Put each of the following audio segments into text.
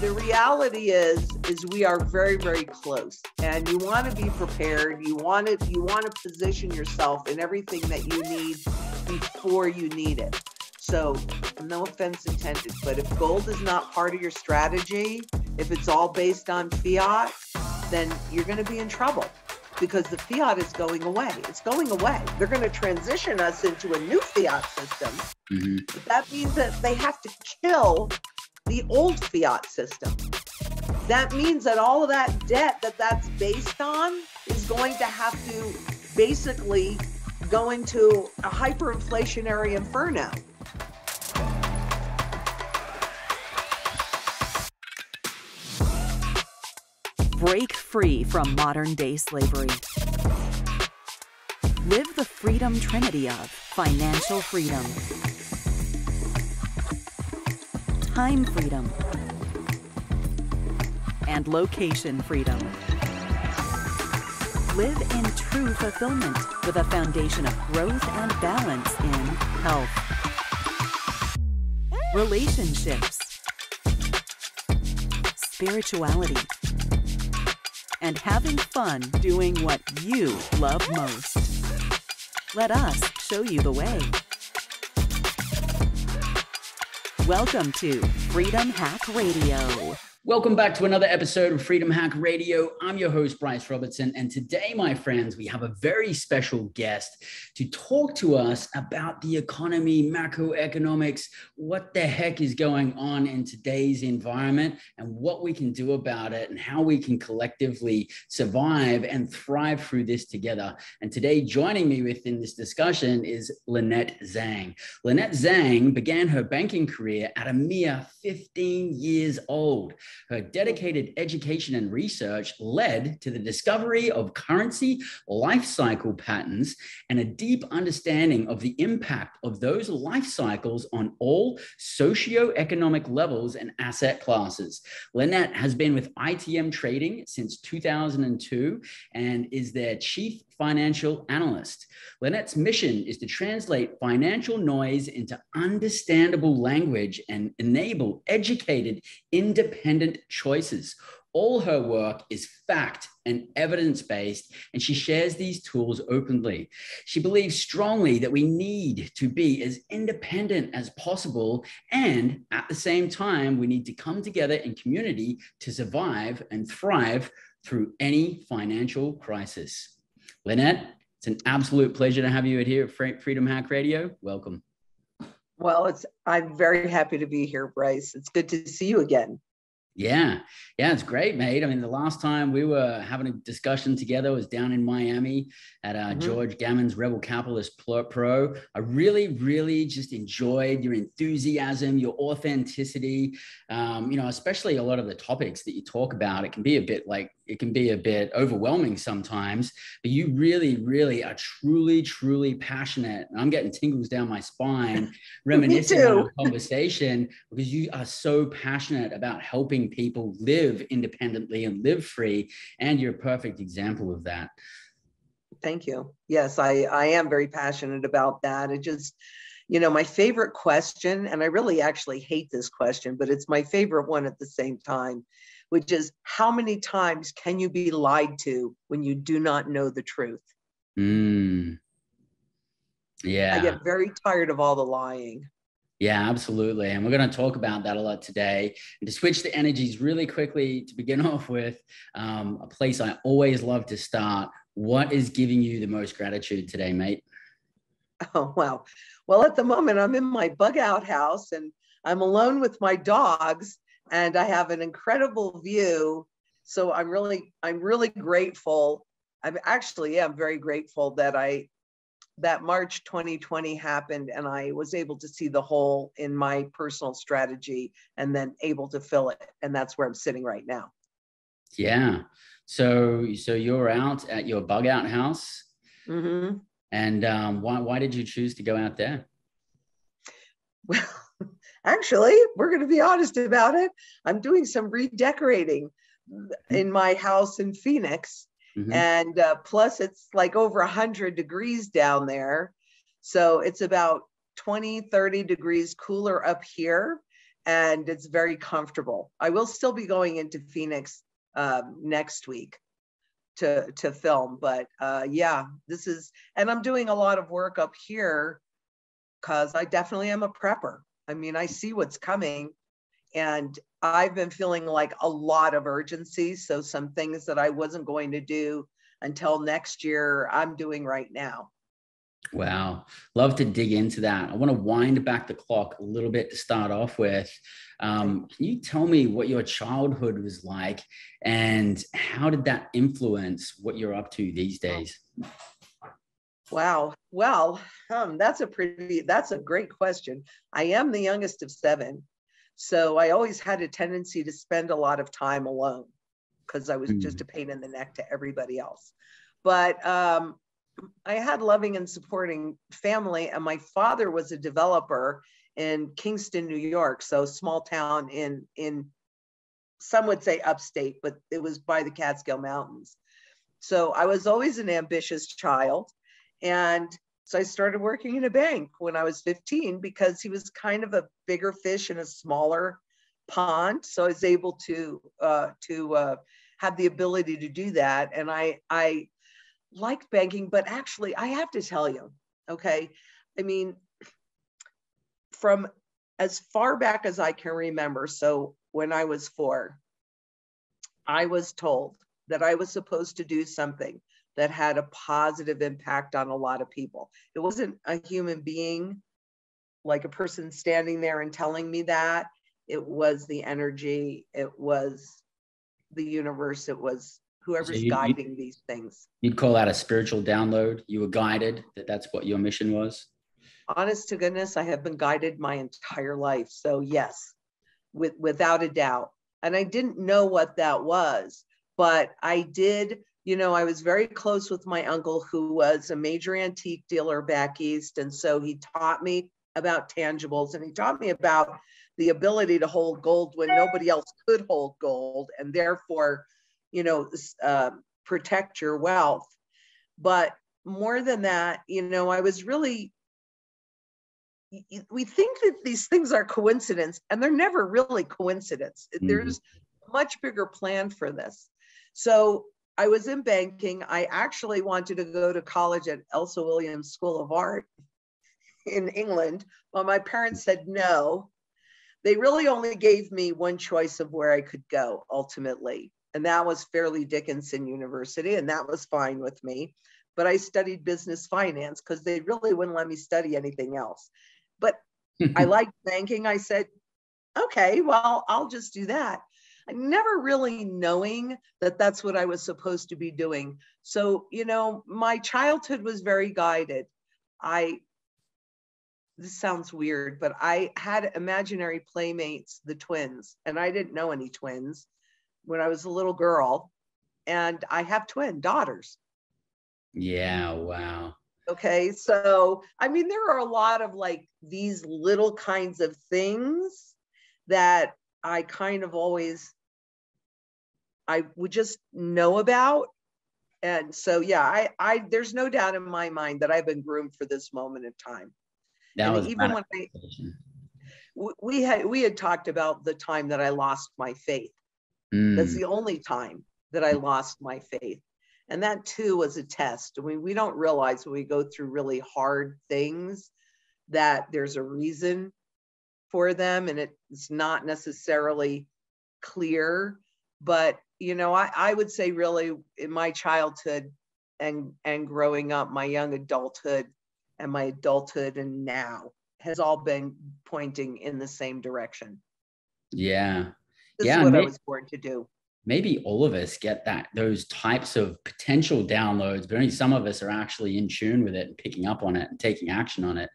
The reality is we are very, very close, and you want to be prepared. You want to position yourself in everything that you need before you need it. So no offense intended, but if gold is not part of your strategy, if it's all based on fiat, then you're going to be in trouble because the fiat is going away. It's going away. They're going to transition us into a new fiat system. Mm-hmm. But that means that they have to kill the old fiat system. That means that all of that debt that's based on is going to have to basically go into a hyperinflationary inferno. Break free from modern-day slavery. Live the freedom trinity of financial freedom, time freedom, and location freedom. Live in true fulfillment with a foundation of growth and balance in health, relationships, spirituality, and having fun doing what you love most. Let us show you the way. Welcome to Freedom Hack Radio. Welcome back to another episode of Freedom Hack Radio. I'm your host, Bryce Robertson. And today, my friends, we have a very special guest to talk to us about the economy, macroeconomics, what the heck is going on in today's environment and what we can do about it and how we can collectively survive and thrive through this together. And today, joining me within this discussion is Lynette Zang. Lynette Zang began her banking career at a mere 15 years old. Her dedicated education and research led to the discovery of currency life cycle patterns and a deep understanding of the impact of those life cycles on all socioeconomic levels and asset classes. Lynette has been with ITM Trading since 2002 and is their chief financial analyst. Lynette's mission is to translate financial noise into understandable language and enable educated, independent choices. All her work is fact and evidence-based, and she shares these tools openly. She believes strongly that we need to be as independent as possible, and at the same time, we need to come together in community to survive and thrive through any financial crisis. Lynette, it's an absolute pleasure to have you here at Freedom Hack Radio. Welcome. Well, I'm very happy to be here, Bryce. It's good to see you again. Yeah, it's great, mate. I mean, the last time we were having a discussion together was down in Miami at George Gammon's Rebel Capitalist Pro. I really just enjoyed your enthusiasm, your authenticity. Especially a lot of the topics that you talk about. It can be a bit overwhelming sometimes, but you really are truly passionate. And I'm getting tingles down my spine, reminiscing on our conversation, because you are so passionate about helping people live independently and live free. And you're a perfect example of that. Thank you. Yes, I am very passionate about that. It just, my favorite question, and I really actually hate this question, but it's my favorite one at the same time, which is, how many times can you be lied to when you do not know the truth? Yeah. I get very tired of all the lying. Yeah, absolutely. And we're going to talk about that a lot today. And to switch the energies really quickly, to begin off with, a place I always love to start. What is giving you the most gratitude today, mate? Oh, wow. Well, at the moment, I'm in my bug out house and I'm alone with my dogs, and I have an incredible view. So I'm really grateful. I'm very grateful that March 2020 happened and I was able to see the hole in my personal strategy and then able to fill it. And that's where I'm sitting right now. Yeah. So you're out at your bug out house. Mm-hmm. And why did you choose to go out there? Well, actually, we're going to be honest about it. I'm doing some redecorating in my house in Phoenix. Mm-hmm. And plus it's like over 100 degrees down there. So it's about 20, 30 degrees cooler up here. and it's very comfortable. I will still be going into Phoenix next week to film, but yeah, and I'm doing a lot of work up here because I definitely am a prepper. I mean, I see what's coming, and I've been feeling like a lot of urgency. So some things that I wasn't going to do until next year, I'm doing right now. Wow. Love to dig into that. I want to wind back the clock a little bit to start off with. Can you tell me what your childhood was like and how did that influence what you're up to these days? Wow. Well, that's a great question. I am the youngest of 7. So I always had a tendency to spend a lot of time alone because I was just a pain in the neck to everybody else. But I had loving and supporting family, and my father was a developer in Kingston, New York. So small town in some would say upstate, but it was by the Catskill Mountains. So I was always an ambitious child. And so I started working in a bank when I was 15 because he was kind of a bigger fish in a smaller pond. So I was able to have the ability to do that. And I liked banking, but actually I have to tell you, okay, I mean, from as far back as I can remember, so when I was 4, I was told that I was supposed to do something that had a positive impact on a lot of people. It wasn't a human being, like a person standing there and telling me that. It was the energy, it was the universe, it was whoever's guiding these things. You'd call that a spiritual download? You were guided, that's what your mission was? Honest to goodness, I have been guided my entire life. So yes, without a doubt. And I didn't know what that was, but I did, I was very close with my uncle who was a major antique dealer back east. And so he taught me about tangibles, and he taught me about the ability to hold gold when nobody else could hold gold, and therefore, protect your wealth. But more than that, I was really, we think that these things are coincidence, and they're never really coincidence. There's a much bigger plan for this. So I was in banking. I actually wanted to go to college at Elsa Williams School of Art in England, but my parents said no. They really only gave me one choice of where I could go ultimately, and that was Fairleigh Dickinson University, and that was fine with me. But I studied business finance because they really wouldn't let me study anything else. But I liked banking. I said, okay, well, I'll just do that. I never really knowing that that's what I was supposed to be doing. So, my childhood was very guided. This sounds weird, but I had imaginary playmates, the twins, and I didn't know any twins when I was a little girl. And I have twin daughters. Yeah, wow. Okay, so I mean, there are a lot of like these little kinds of things that I kind of always, I would just know about. And so, yeah, I there's no doubt in my mind that I've been groomed for this moment of time. That and even when we had talked about the time that I lost my faith. That's the only time that I lost my faith. And that too was a test. I mean, we don't realize when we go through really hard things that there's a reason for them, and it's not necessarily clear. But, I would say really in my childhood and growing up, my young adulthood and my adulthood and now has all been pointing in the same direction. Yeah. This is what I was born to do. Maybe all of us get those types of potential downloads, but only some of us are actually in tune with it and picking up on it and taking action on it.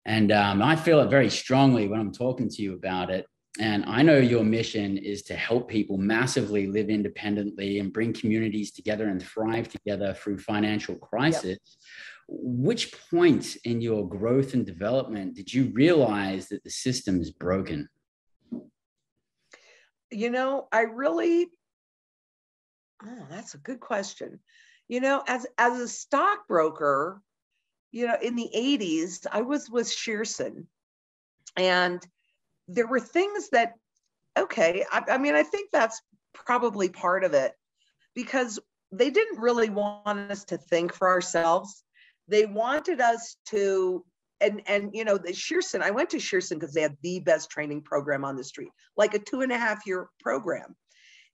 And I feel it very strongly when I'm talking to you about it. And I know your mission is to help people massively live independently and bring communities together and thrive together through financial crisis. Yep. Which point in your growth and development did you realize that the system is broken? That's a good question. As a stockbroker, in the 80s, I was with Shearson, and there were things that, okay, I mean, I think that's probably part of it, because they didn't really want us to think for ourselves. They wanted us to, and you know, the Shearson, I went to Shearson because they had the best training program on the street, like a 2.5-year program.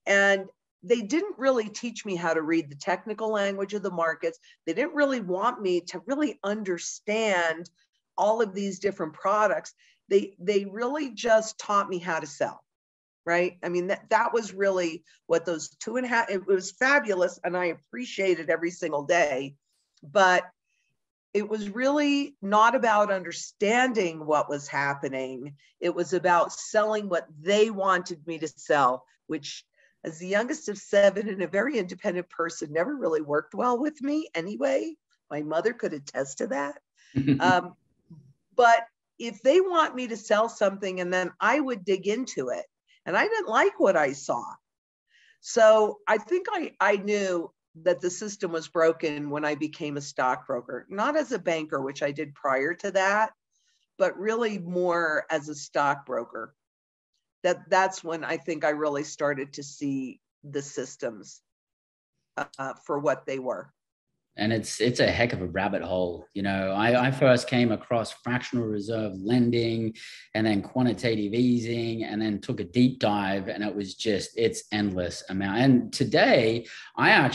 And they didn't really teach me how to read the technical language of the markets. They didn't really want me to really understand all of these different products. They really just taught me how to sell. Right. I mean, that was really what those 2.5, it was fabulous. And I appreciate it every single day, but it was really not about understanding what was happening. It was about selling what they wanted me to sell, which, as the youngest of 7 and a very independent person, never really worked well with me anyway. My mother could attest to that. But if they want me to sell something, and then I would dig into it, and I didn't like what I saw. So I think I knew that the system was broken when I became a stockbroker, not as a banker, which I did prior to that, but really more as a stockbroker. That's when I think I really started to see the systems for what they were. And it's a heck of a rabbit hole. You know, I first came across fractional reserve lending and then quantitative easing, and then took a deep dive, and it was just, it's endless amount. And today, I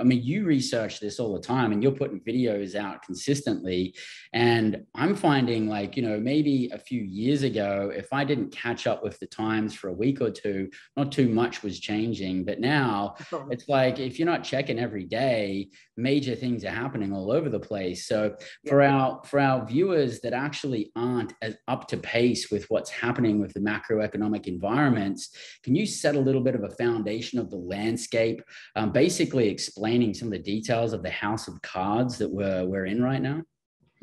mean, you research this all the time, and you're putting videos out consistently. And I'm finding, like, you know, maybe a few years ago, if I didn't catch up with the times for a week or two, not too much was changing. But now it's like, if you're not checking every day, major things are happening all over the place. So for our viewers that actually aren't as up to pace with what's happening with the macroeconomic environments, can you set a little bit of a foundation of the landscape, basically explaining some of the details of the house of cards that we're in right now?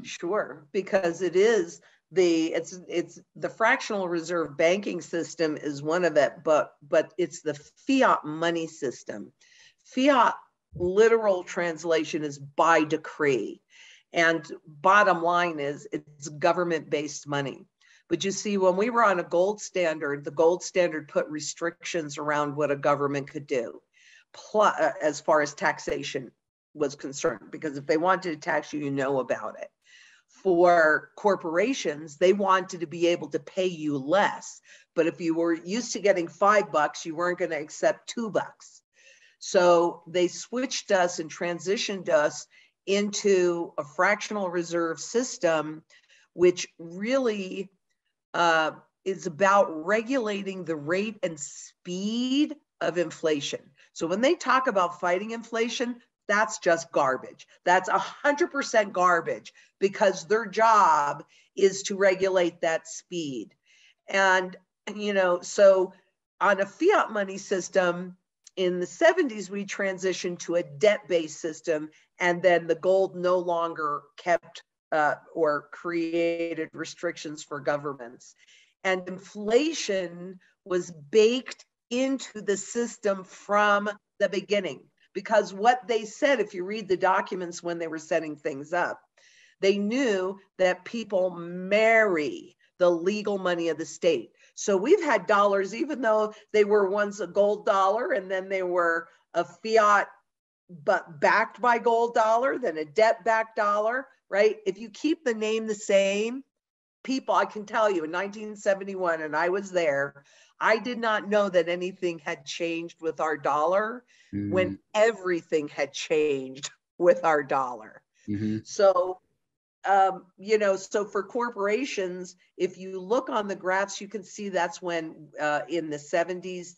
Sure, because it's the fractional reserve banking system is one of it, but it's the fiat money system. Fiat literal translation is by decree, and bottom line is it's government-based money. But you see, when we were on a gold standard, the gold standard put restrictions around what a government could do, as far as taxation was concerned, because if they wanted to tax you, you know about it. For corporations, they wanted to be able to pay you less, but if you were used to getting $5, you weren't going to accept $2. So they switched us and transitioned us into a fractional reserve system, which really is about regulating the rate and speed of inflation. So when they talk about fighting inflation, that's just garbage. That's 100% garbage, because their job is to regulate that speed. And, you know, so on a fiat money system, in the 70s, we transitioned to a debt-based system, and then the gold no longer kept or created restrictions for governments. And inflation was baked into the system from the beginning, because what they said, if you read the documents when they were setting things up, they knew that people marry the legal money of the state. So we've had dollars, even though they were once a gold dollar, and then they were a fiat but backed by gold dollar, then a debt backed dollar, right? If you keep the name the same, people, I can tell you, in 1971, and I was there, I did not know that anything had changed with our dollar when everything had changed with our dollar. So you know, so for corporations, if you look on the graphs, you can see that's when in the 70s,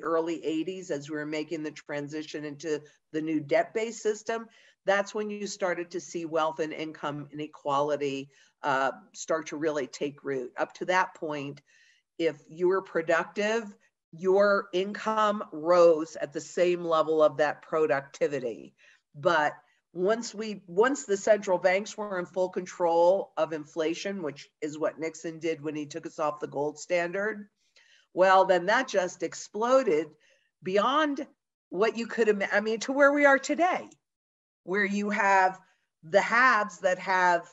early 80s, as we were making the transition into the new debt-based system, that's when you started to see wealth and income inequality start to really take root. Up to that point, if you were productive, your income rose at the same level of that productivity. But once the central banks were in full control of inflation, which is what Nixon did when he took us off the gold standard, well, then that just exploded beyond what you could imagine. I mean, to where we are today, where you have the haves that have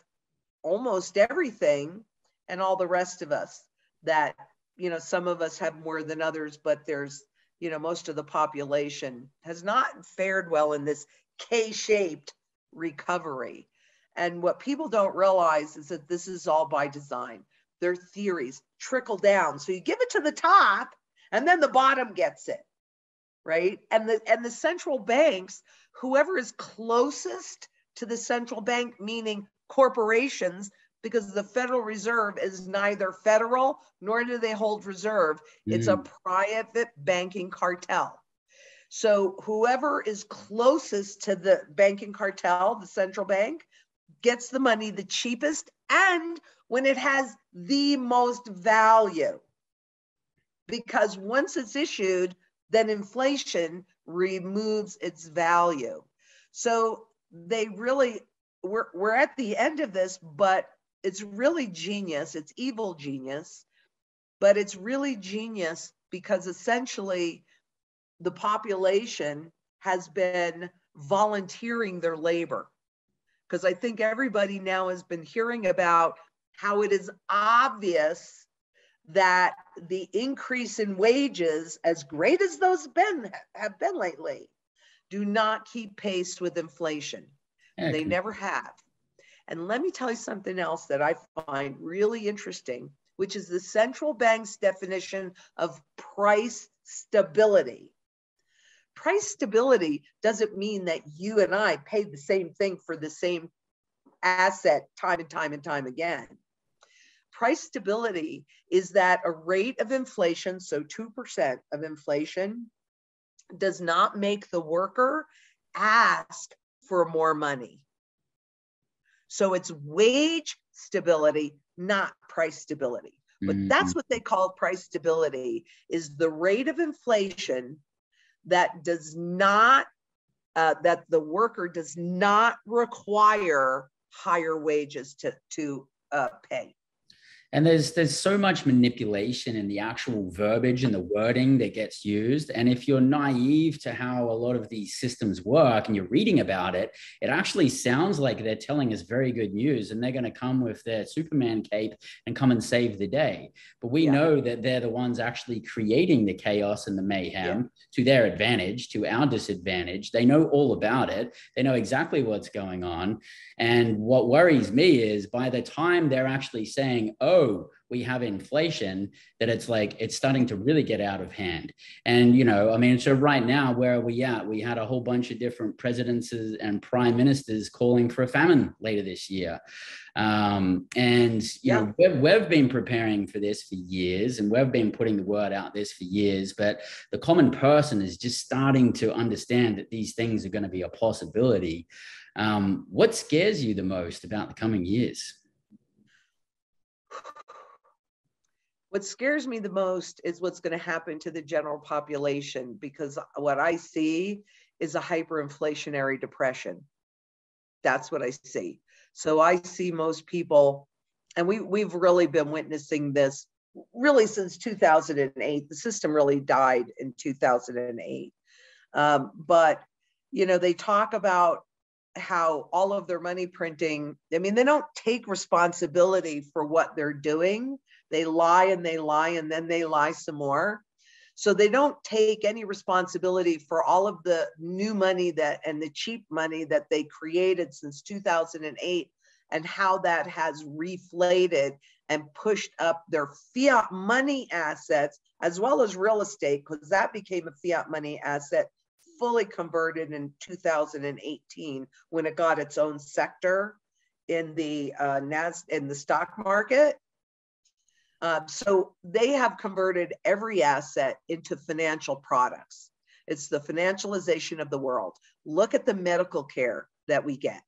almost everything, and all the rest of us that some of us have more than others, but there's, most of the population has not fared well in this K-shaped recovery. And what people don't realize is that this is all by design. Their theories trickle down. So you give it to the top and then the bottom gets it, right? And the central banks, whoever is closest to the central bank, meaning corporations, because the Federal Reserve is neither federal nor do they hold reserve. It's a private banking cartel. So whoever is closest to the banking cartel, the central bank, gets the money the cheapest and when it has the most value. Because once it's issued, then inflation removes its value. So they really, we're at the end of this, but it's really genius. It's evil genius, but it's really genius because essentially the population has been volunteering their labor. Because I think everybody now has been hearing about how it is obvious that the increase in wages, as great as those have been lately, do not keep pace with inflation. Okay. They never have. And let me tell you something else that I find really interesting, which is the central bank's definition of price stability. Price stability doesn't mean that you and I pay the same thing for the same asset time and time and time again. Price stability is that a rate of inflation, so 2% of inflation, does not make the worker ask for more money. So it's wage stability, not price stability. But that's what they call price stability, is the rate of inflation that does not, that the worker does not require higher wages to pay. And there's so much manipulation in the actual verbiage and the wording that gets used. And if you're naive to how a lot of these systems work and you're reading about it, it actually sounds like they're telling us very good news and they're going to come with their Superman cape and come and save the day. But we know that they're the ones actually creating the chaos and the mayhem to their advantage, to our disadvantage. They know all about it. They know exactly what's going on. And what worries me is by the time they're actually saying, oh, we have inflation, that it's like, it's starting to really get out of hand. And, so right now, where are we at? We had a whole bunch of different presidents and prime ministers calling for a famine later this year. We've been preparing for this for years and we've been putting the word out this for years, but the common person is just starting to understand that these things are going to be a possibility. What scares you the most about the coming years? What scares me the most is what's going to happen to the general population, because what I see is a hyperinflationary depression. That's what I see. So I see most people, and we've really been witnessing this really since 2008. The system really died in 2008. But, they talk about how all of their money printing, they don't take responsibility for what they're doing. They lie and they lie and then they lie some more. So they don't take any responsibility for all of the new money and the cheap money that they created since 2008 and how that has reflated and pushed up their fiat money assets as well as real estate, because that became a fiat money asset fully converted in 2018 when it got its own sector in the stock market. So they have converted every asset into financial products. It's the financialization of the world. Look at the medical care that we get.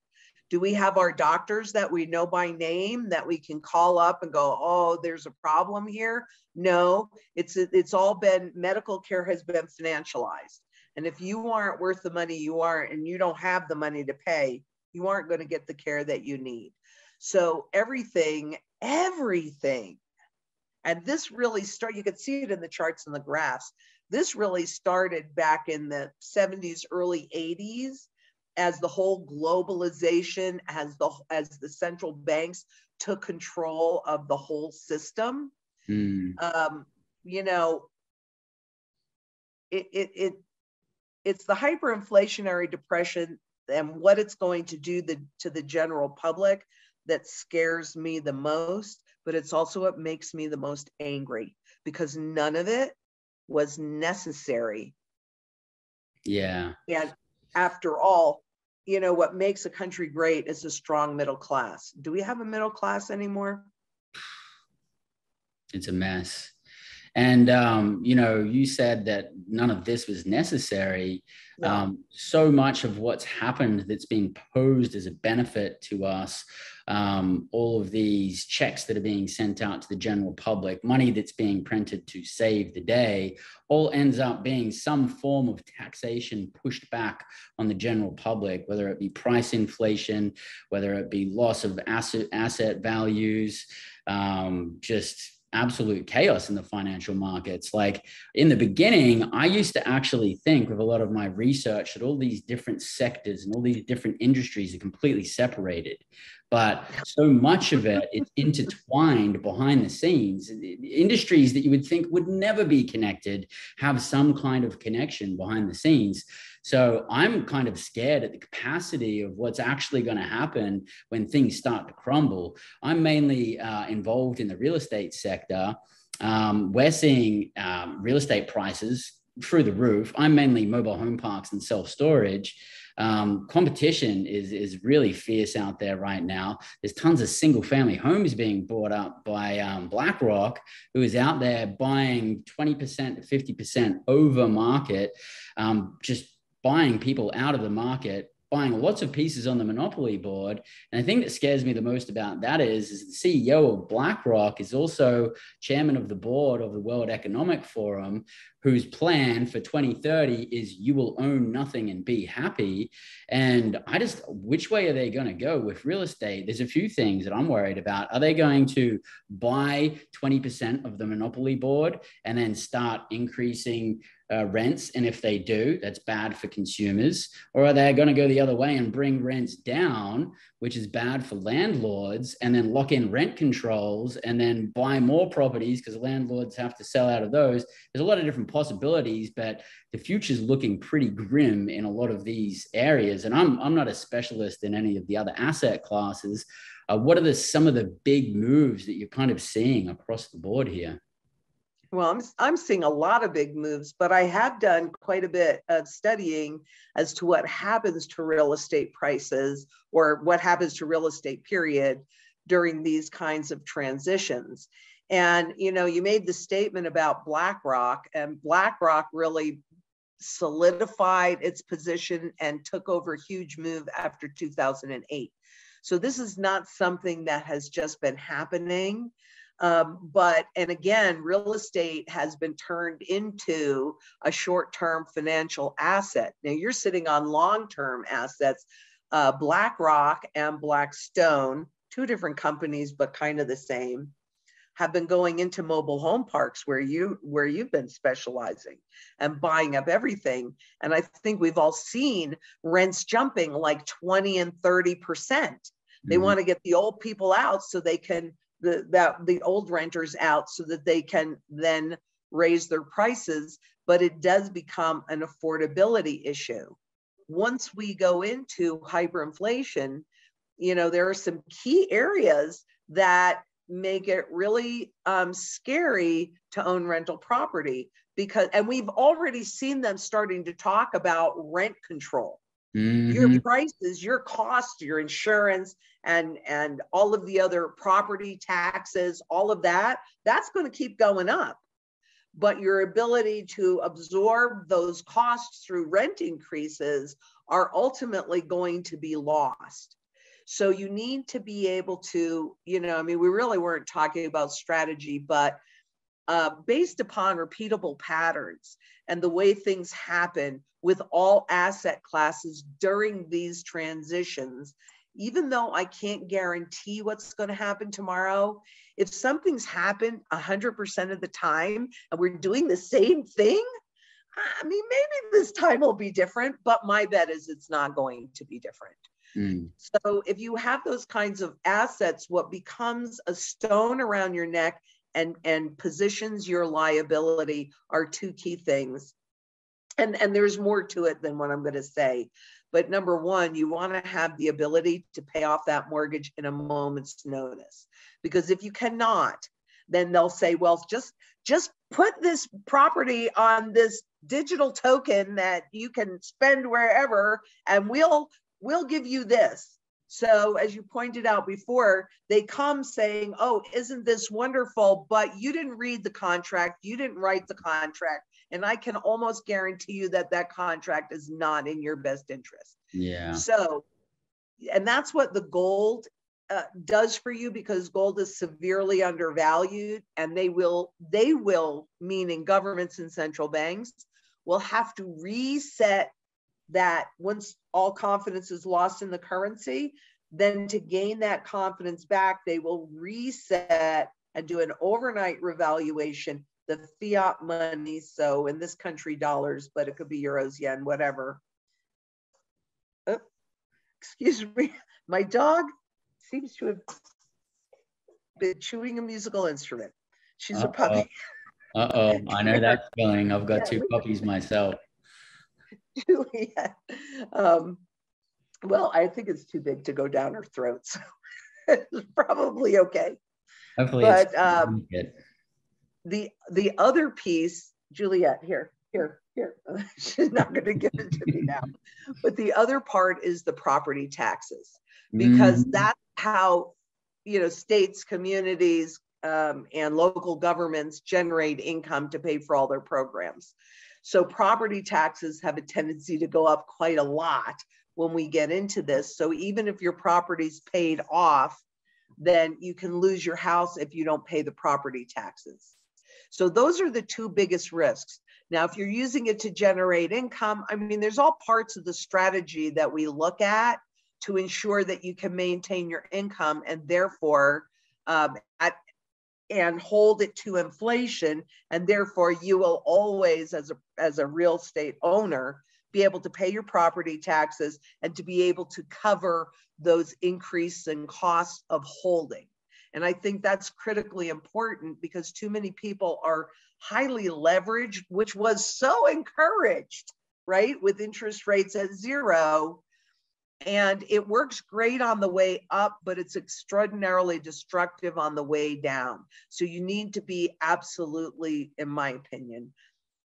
Do we have our doctors that we know by name that we can call up and go, oh, there's a problem here? No, it's all been, medical care has been financialized. And if you aren't worth the money you are, and you don't have the money to pay, you aren't going to get the care that you need. So everything, and this really started, you can see it in the charts and the graphs. This really started back in the 70s, early 80s, as the whole globalization, as the central banks took control of the whole system. you know, it's the hyperinflationary depression and what it's going to do to the general public that scares me the most, but it's also what makes me the most angry, because none of it was necessary. Yeah. And after all, you know, what makes a country great is a strong middle class. Do we have a middle class anymore? It's a mess. And, you know, you said that none of this was necessary. No. So much of what's happened that's being posed as a benefit to us, all of these checks that are being sent out to the general public, money that's being printed to save the day, all ends up being some form of taxation pushed back on the general public, whether it be price inflation, whether it be loss of asset values, just absolute chaos in the financial markets. Like in the beginning, I used to actually think with a lot of my research that all these different sectors and all these different industries are completely separated. But so much of it is intertwined behind the scenes. Industries that you would think would never be connected have some kind of connection behind the scenes. So I'm kind of scared at the capacity of what's actually going to happen when things start to crumble. I'm mainly involved in the real estate sector. We're seeing real estate prices through the roof. I'm mainly mobile home parks and self-storage. Competition is really fierce out there right now. There's tons of single family homes being bought up by BlackRock, who is out there buying 20% to 50% over market, just buying people out of the market, buying lots of pieces on the monopoly board. And the thing that scares me the most about that is the CEO of BlackRock is also chairman of the board of the World Economic Forum, whose plan for 2030 is you will own nothing and be happy. And which way are they going to go with real estate? There's a few things that I'm worried about. Are they going to buy 20% of the monopoly board and then start increasing rents? And if they do, that's bad for consumers. Or are they going to go the other way and bring rents down, which is bad for landlords, and then lock in rent controls and then buy more properties because landlords have to sell out of those? There's a lot of different possibilities, but the future is looking pretty grim in a lot of these areas. And I'm not a specialist in any of the other asset classes. What are some of the big moves that you're kind of seeing across the board here? Well, I'm seeing a lot of big moves, but I have done quite a bit of studying as to what happens to real estate prices, or what happens to real estate period, during these kinds of transitions. And, you know, you made the statement about BlackRock, and BlackRock really solidified its position and took over a huge move after 2008. So this is not something that has just been happening. And again, real estate has been turned into a short-term financial asset. Now you're sitting on long-term assets. BlackRock and Blackstone, two different companies, but kind of the same, have been going into mobile home parks where you've been specializing and buying up everything. And I think we've all seen rents jumping like 20 and 30%. They want to get the old people out so they can the old renters out so that they can then raise their prices, but it does become an affordability issue. Once we go into hyperinflation, you know, there are some key areas that make it really scary to own rental property, and we've already seen them starting to talk about rent control. Your prices, your costs, your insurance, and all of the other property taxes, all of that's going to keep going up. But your ability to absorb those costs through rent increases are ultimately going to be lost. So you need to be able to, you know, I mean, we really weren't talking about strategy, but based upon repeatable patterns and the way things happen with all asset classes during these transitions, even though I can't guarantee what's going to happen tomorrow, if something's happened 100% of the time and we're doing the same thing, I mean, maybe this time will be different, but my bet is it's not going to be different. So if you have those kinds of assets, what becomes a stone around your neck and positions your liability are two key things. And there's more to it than what I'm going to say. But number one, you want to have the ability to pay off that mortgage in a moment's notice. Because if you cannot, then they'll say, well, just put this property on this digital token that you can spend wherever, and we'll give you this. So as you pointed out before, they come saying, oh, isn't this wonderful? But you didn't read the contract. You didn't write the contract. And I can almost guarantee you that that contract is not in your best interest. Yeah. So, and that's what the gold does for you, because gold is severely undervalued, and they will, meaning governments and central banks, will have to reset that once all confidence is lost in the currency. Then to gain that confidence back, they will reset and do an overnight revaluation, the fiat money. So in this country, dollars, but it could be euros, yen, whatever. Oh, excuse me. My dog seems to have been chewing a musical instrument. She's a puppy. Uh-oh. I know that feeling. I've got two puppies myself. Juliet. Well, I think it's too big to go down her throat, so it's probably okay. Hopefully, but good. The other piece, Juliet, here. She's not going to give it to me now. But the other part is the property taxes, because that's how, states, communities, and local governments generate income to pay for all their programs. So property taxes have a tendency to go up quite a lot when we get into this. So even if your property's paid off, then you can lose your house if you don't pay the property taxes. So those are the two biggest risks. Now, if you're using it to generate income, I mean, there's all parts of the strategy that we look at to ensure that you can maintain your income, and therefore and hold it to inflation, and therefore you will always, as a real estate owner, be able to pay your property taxes and to be able to cover those increases in costs of holding. And I think that's critically important, because too many people are highly leveraged, which was so encouraged, right, with interest rates at zero. And it works great on the way up, but it's extraordinarily destructive on the way down. So you need to be absolutely, in my opinion,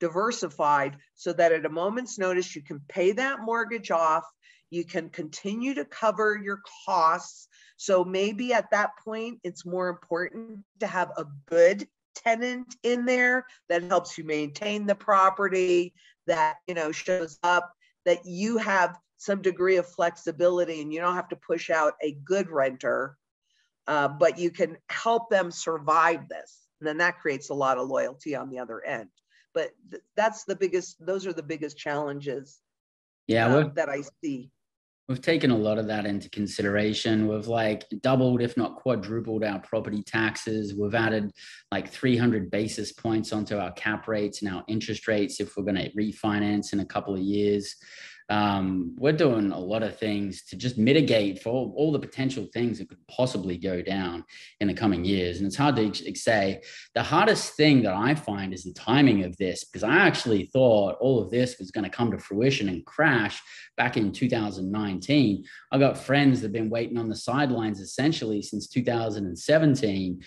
diversified, so that at a moment's notice, you can pay that mortgage off. You can continue to cover your costs. So maybe at that point, it's more important to have a good tenant in there that helps you maintain the property, that, shows up, that you have some degree of flexibility, and you don't have to push out a good renter, but you can help them survive this. And then that creates a lot of loyalty on the other end. But those are the biggest challenges that I see. We've taken a lot of that into consideration. We've doubled, if not quadrupled, our property taxes. We've added 300 basis points onto our cap rates and our interest rates if we're going to refinance in a couple of years. We're doing a lot of things to just mitigate for all the potential things that could possibly go down in the coming years. And it's hard to say. The hardest thing that I find is the timing of this, because I actually thought all of this was going to come to fruition and crash back in 2019. I got friends that have been waiting on the sidelines essentially since 2017.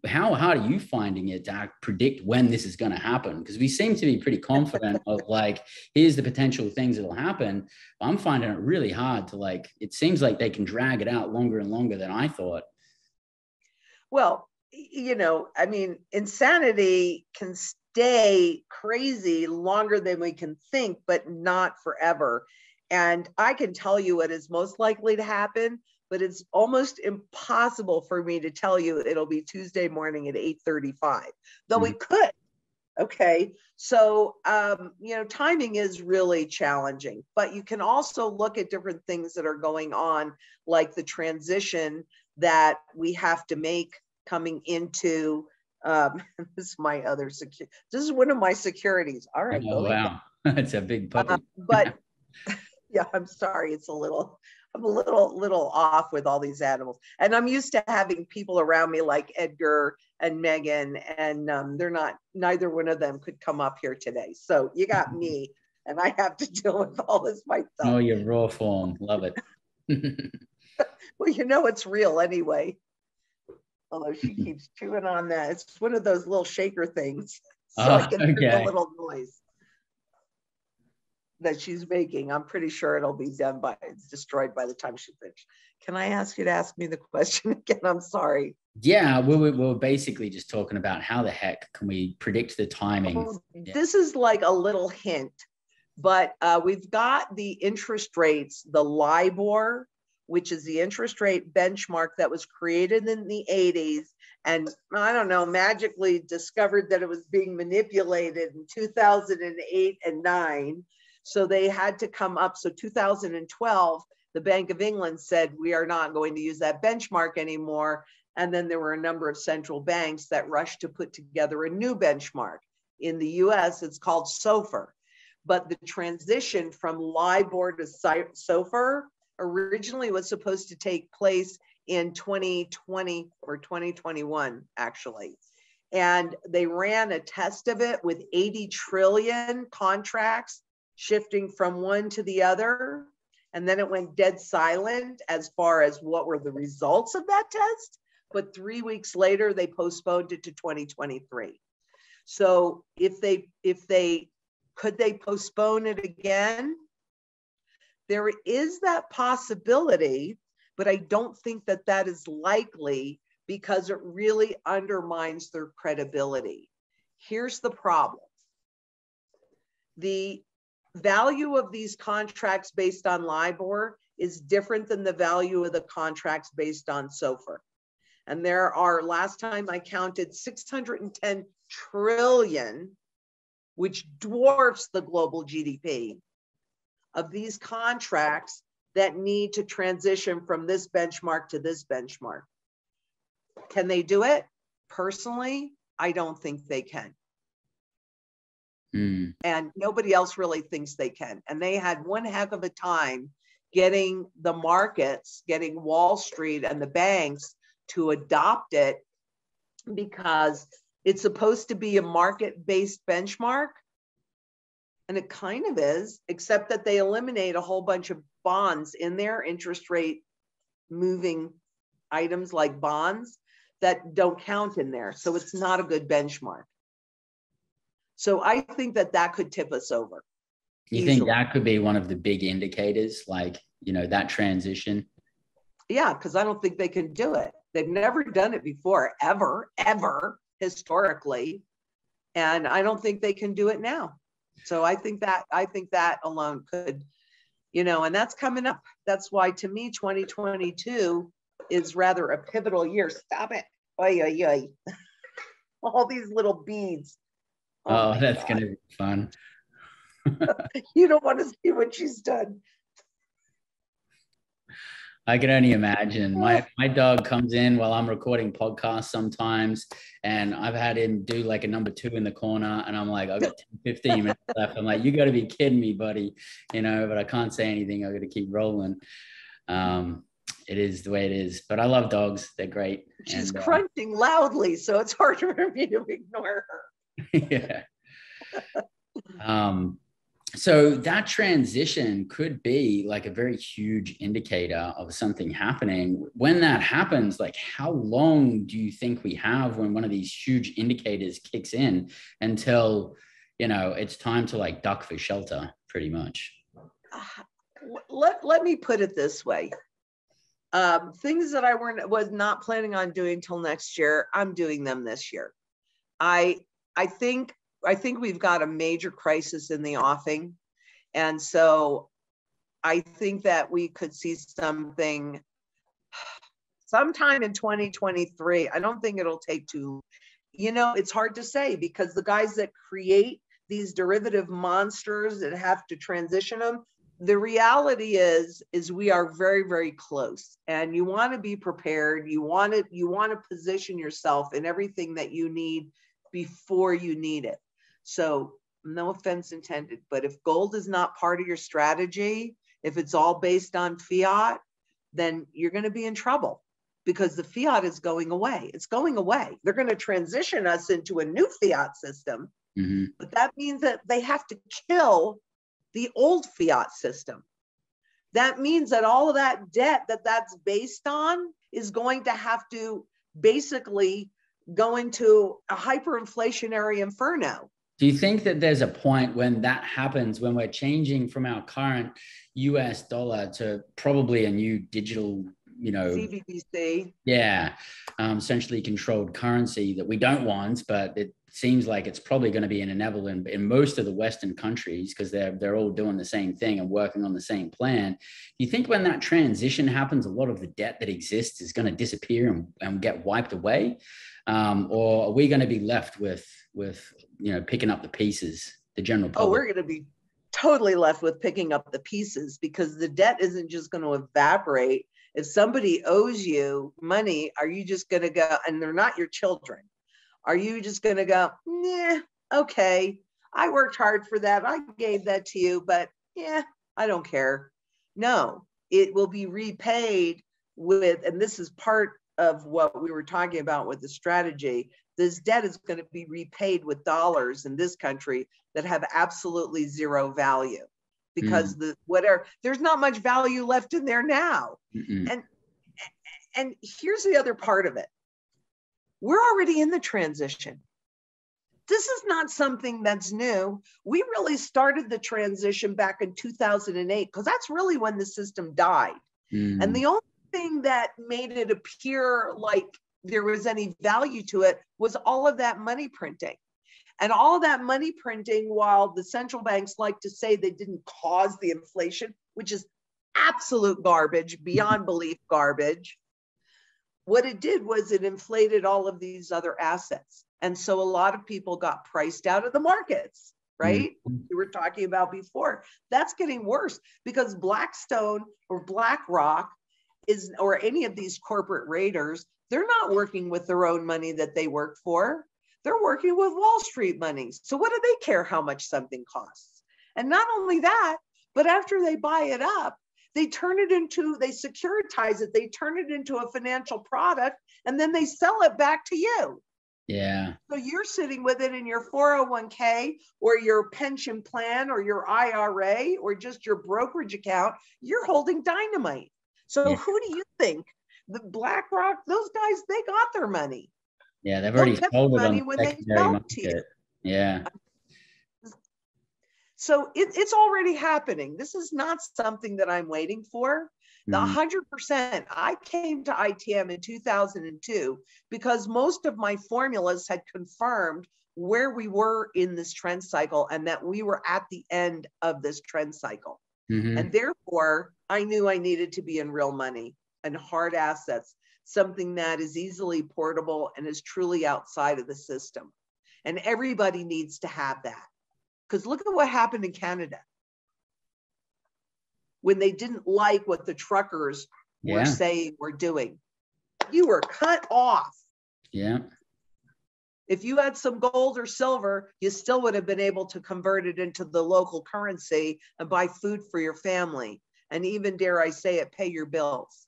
How hard are you finding it to predict when this is going to happen? Because we seem to be pretty confident of here's the potential things that'll happen. I'm finding it really hard to it seems like they can drag it out longer and longer than I thought. Well, I mean, insanity can stay crazy longer than we can think, but not forever. And I can tell you what is most likely to happen, but it's almost impossible for me to tell you it'll be Tuesday morning at 8:35, though it could. Okay. So, timing is really challenging, but you can also look at different things that are going on, like the transition that we have to make coming into, this is my other security. This is one of my securities. All right. Oh, wow. It's a big puppy. But yeah, I'm sorry. It's a little, I'm a little off with all these animals. And I'm used to having people around me like Edgar and Megan, and neither one of them could come up here today. So you got me, and I have to deal with all this myself. Oh, your raw form. Love it. Well, it's real anyway. Although she keeps chewing on that. It's one of those little shaker things. So I can hear the little noise that she's making. I'm pretty sure it's destroyed by the time she finished. Can I ask you to ask me the question again? I'm sorry. Yeah, we're basically just talking about how the heck can we predict the timing. This is like a little hint, but we've got the interest rates, the LIBOR, which is the interest rate benchmark that was created in the 80s. And I don't know, magically discovered that it was being manipulated in 2008 and 9. So they had to come up. So 2012, the Bank of England said, we are not going to use that benchmark anymore. And then there were a number of central banks that rushed to put together a new benchmark. In the US, it's called SOFR. But the transition from LIBOR to SOFR originally was supposed to take place in 2020 or 2021, actually. And they ran a test of it with 80 trillion contracts shifting from one to the other. And then it went dead silent as far as what were the results of that test. But 3 weeks later, they postponed it to 2023. So could they postpone it again? There is that possibility, but I don't think that is likely because it really undermines their credibility. Here's the problem. The value of these contracts based on LIBOR is different than the value of the contracts based on SOFR. And there are, last time I counted, 610 trillion, which dwarfs the global GDP, of these contracts that need to transition from this benchmark to this benchmark. Can they do it? Personally, I don't think they can. And nobody else really thinks they can. And they had one heck of a time getting the markets, getting Wall Street and the banks to adopt it, because it's supposed to be a market-based benchmark. And it kind of is, except that they eliminate a whole bunch of bonds in there, interest rate moving items like bonds that don't count in there. So it's not a good benchmark. So I think that could tip us over. You easily. think that could be one of the big indicators, like, that transition? Yeah, because I don't think they can do it. They've never done it before, ever, historically. And I don't think they can do it now. So I think that alone could, and that's coming up. That's why, to me, 2022 is rather a pivotal year. Stop it. Oy, oy, oy. All these little beads. Oh, that's going to be fun. You don't want to see what she's done. I can only imagine. My dog comes in while I'm recording podcasts sometimes, and I've had him do like a number 2 in the corner, and I'm like, I've got 10, 15 minutes left. I'm like, you got to be kidding me, buddy. But I can't say anything. I've got to keep rolling. It is the way it is. But I love dogs. They're great. She's crunching loudly, so it's hard for me to ignore her. Yeah. So that transition could be like a very huge indicator of something happening. When that happens, like, how long do you think we have when one of these huge indicators kicks in until, it's time to like duck for shelter, pretty much? Let me put it this way. Things that I was not planning on doing till next year, I'm doing them this year. I think we've got a major crisis in the offing. And so I think that we could see something sometime in 2023. I don't think it'll take too, it's hard to say, because the guys that create these derivative monsters that have to transition them, the reality is we are very, very close, and you want to be prepared. You want to position yourself in everything that you need before you need it. So no offense intended, but if gold is not part of your strategy, If it's all based on fiat, then you're going to be in trouble because the fiat is going away. It's going away. They're going to transition us into a new fiat system, but that means that they have to kill the old fiat system. That means that all of that debt that's based on is going to have to basically go into a hyperinflationary inferno. Do you think that there's a point when that happens, when we're changing from our current US dollar to probably a new digital, CBDC? Yeah, centrally controlled currency that we don't want, but it seems like it's probably going to be inevitable in most of the Western countries because they're all doing the same thing and working on the same plan. Do you think when that transition happens, a lot of the debt that exists is going to disappear and get wiped away? Or are we going to be left with picking up the pieces, the general public? Oh, we're going to be totally left with picking up the pieces because the debt isn't just going to evaporate. If somebody owes you money, are you just going to go, and they're not your children, are you just going to go, yeah, okay, I worked hard for that. I gave that to you, but yeah, I don't care. No, it will be repaid with, and this is part of what we were talking about with the strategy. This debt is going to be repaid with dollars in this country that have absolutely zero value because there's not much value left in there now. And here's the other part of it. We're already in the transition. This is not something that's new. We really started the transition back in 2008 because that's really when the system died. And the only thing that made it appear like there was any value to it was all of that money printing. And all of that money printing, while the central banks like to say they didn't cause the inflation, which is absolute garbage, beyond belief garbage, what it did was it inflated all of these other assets. And so a lot of people got priced out of the markets, right? We were talking about before. That's getting worse because Blackstone or BlackRock or any of these corporate raiders, they're not working with their own money that they work for. They're working with Wall Street money. So what do they care how much something costs? And not only that, but after they buy it up, they securitize it, they turn it into a financial product, and then they sell it back to you. Yeah. So you're sitting with it in your 401k or your pension plan or your IRA or just your brokerage account. You're holding dynamite. So who do you think? The BlackRock, those guys, they got their money. Yeah, they've already sold it on when the they secondary sell market. to you. Yeah. So it's already happening. This is not something that I'm waiting for. The 100%, I came to ITM in 2002 because most of my formulas had confirmed where we were in this trend cycle and that we were at the end of this trend cycle. And therefore, I knew I needed to be in real money and hard assets, something that is easily portable and is truly outside of the system. And everybody needs to have that. Because look at what happened in Canada when they didn't like what the truckers were saying or doing. You were cut off. Yeah. If you had some gold or silver, you still would have been able to convert it into the local currency and buy food for your family. And even, dare I say it, pay your bills.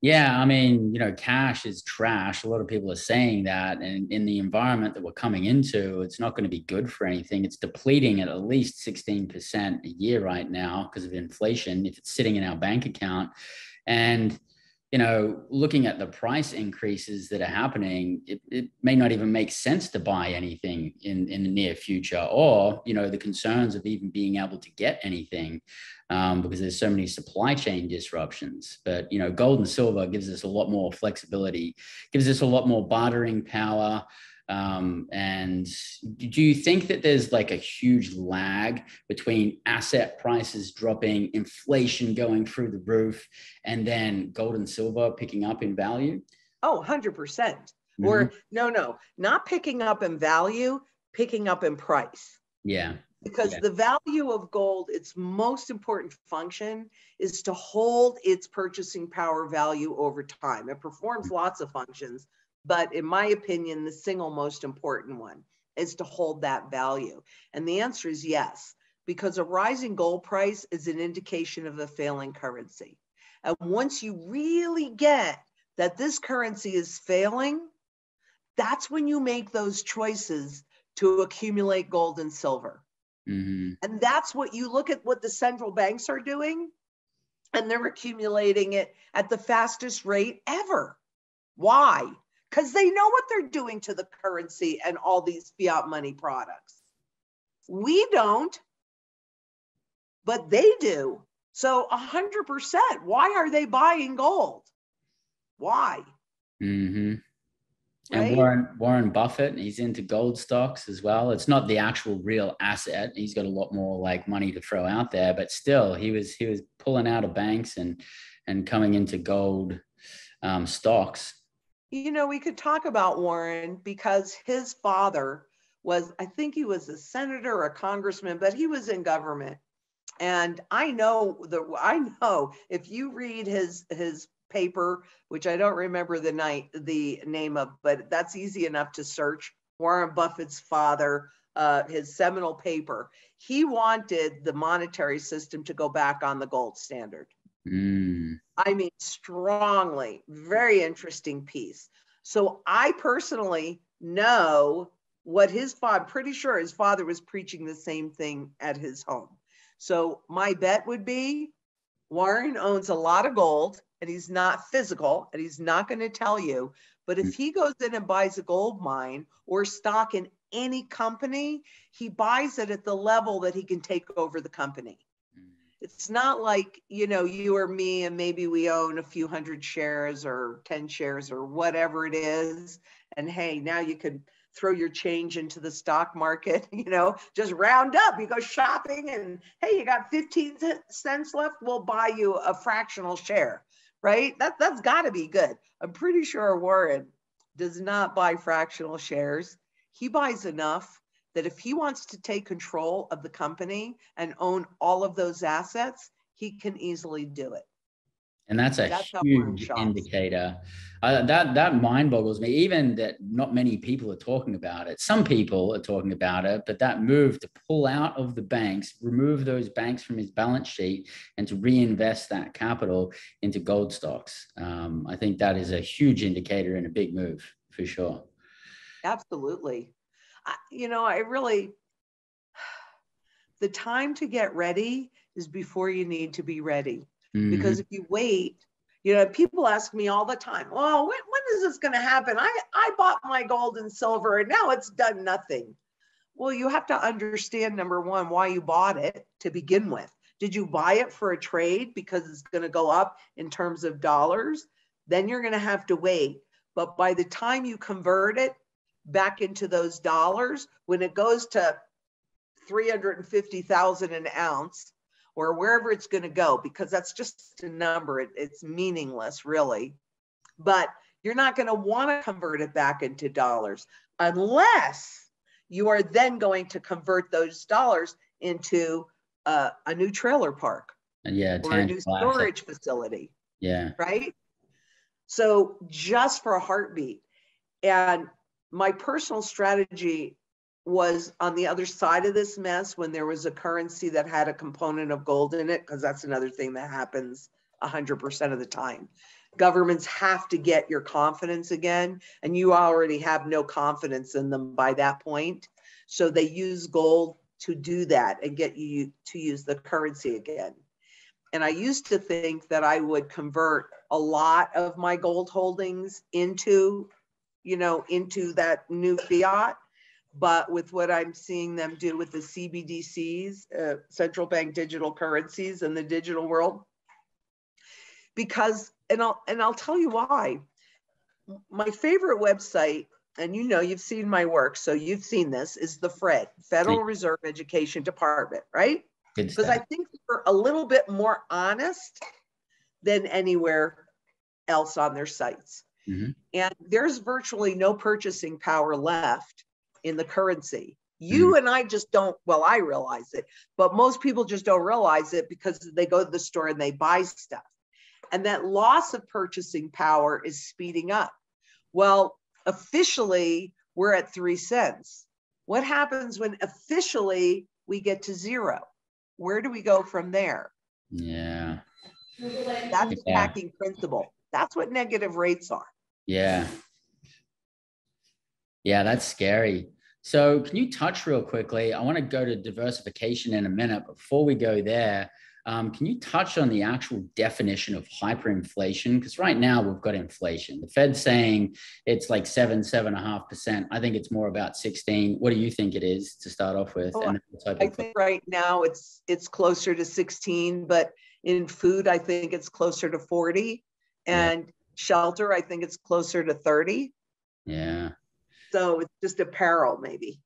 Yeah, I mean, cash is trash. A lot of people are saying that. And in the environment that we're coming into, it's not going to be good for anything. It's depleting at least 16% a year right now because of inflation if it's sitting in our bank account. And, looking at the price increases that are happening, it may not even make sense to buy anything in the near future or, the concerns of even being able to get anything. Because there's so many supply chain disruptions. But, gold and silver gives us a lot more flexibility, gives us a lot more bartering power. And do you think that there's like a huge lag between asset prices dropping, inflation going through the roof, and then gold and silver picking up in value? Oh, 100%. Or no, not picking up in value, picking up in price. Yeah. Because the value of gold, its most important function is to hold its purchasing power value over time. It performs lots of functions, but in my opinion, the single most important one is to hold that value. And the answer is yes. because a rising gold price is an indication of a failing currency. And once you really get that this currency is failing, that's when you make those choices to accumulate gold and silver. Mm-hmm. And that's what you look at what the central banks are doing, and they're accumulating it at the fastest rate ever. Why? Because they know what they're doing to the currency and all these fiat money products. We don't, but they do. So 100%, why are they buying gold? Why? Mm-hmm. And Right? Warren Buffett, he's into gold stocks as well. It's not the actual real asset. He's got a lot more like money to throw out there, but still he was pulling out of banks and coming into gold stocks. You know, we could talk about Warren because his father was, I think he was a senator or a congressman, but he was in government. And I know if you read his paper, which I don't remember the name of, but that's easy enough to search. Warren Buffett's father, his seminal paper, he wanted the monetary system to go back on the gold standard. I mean, strongly, very interesting piece. So I personally know what his father, I'm pretty sure his father was preaching the same thing at his home. So my bet would be Warren owns a lot of gold, and he's not physical, and he's not going to tell you. But if he goes in and buys a gold mine or stock in any company, he buys it at the level that he can take over the company. It's not like, you know, you or me, and maybe we own a few hundred shares or 10 shares or whatever it is. And hey, now you can throw your change into the stock market, you know, just round up, you go shopping and hey, you got 15 cents left, we'll buy you a fractional share, right? That's gotta be good. I'm pretty sure Warren does not buy fractional shares. He buys enough that if he wants to take control of the company and own all of those assets, he can easily do it. And that's a huge indicator. That mind boggles me, even that not many people are talking about it. Some people are talking about it, but that move to pull out of the banks, remove those banks from his balance sheet, and to reinvest that capital into gold stocks. I think that is a huge indicator and a big move for sure. Absolutely. You know, the time to get ready is before you need to be ready. Because if you wait, you know, people ask me all the time, well, when is this going to happen? I bought my gold and silver and now it's done nothing. Well, you have to understand, number one, why you bought it to begin with. Did you buy it for a trade because it's going to go up in terms of dollars? Then you're going to have to wait. But by the time you convert it back into those dollars, when it goes to 350,000 an ounce, or wherever it's going to go, because that's just a number. It's meaningless, really. But you're not going to want to convert it back into dollars unless you are then going to convert those dollars into a new trailer park or a new storage facility. Yeah. Right? So just for a heartbeat. And my personal strategy was on the other side of this mess when there was a currency that had a component of gold in it, because that's another thing that happens 100% of the time. Governments have to get your confidence again, and you already have no confidence in them by that point. So they use gold to do that and get you to use the currency again. And I used to think that I would convert a lot of my gold holdings into that new fiat. But with what I'm seeing them do with the CBDCs, central bank digital currencies in the digital world, because, and I'll tell you why. My favorite website, and you know, you've seen my work, so you've seen this, is the FRED, Federal Reserve Education Department, right? Because I think they're a little bit more honest than anywhere else on their sites. Mm-hmm. And there's virtually no purchasing power left in the currency. You and I just don't, well, I realize it, but most people just don't realize it because they go to the store and they buy stuff. And that loss of purchasing power is speeding up. Well, officially, we're at 3 cents. What happens when officially we get to 0? where do we go from there? Yeah. That's attacking principle. That's what negative rates are. Yeah. Yeah, that's scary. So can you touch real quickly? I want to go to diversification in a minute. Before we go there, can you touch on the actual definition of hyperinflation? Because right now we've got inflation. The Fed's saying it's like 7.5%. I think it's more about 16. What do you think it is to start off with? Oh, And I think right now it's closer to 16, but in food, I think it's closer to 40. And shelter, I think it's closer to 30. Yeah. So it's just apparel, maybe.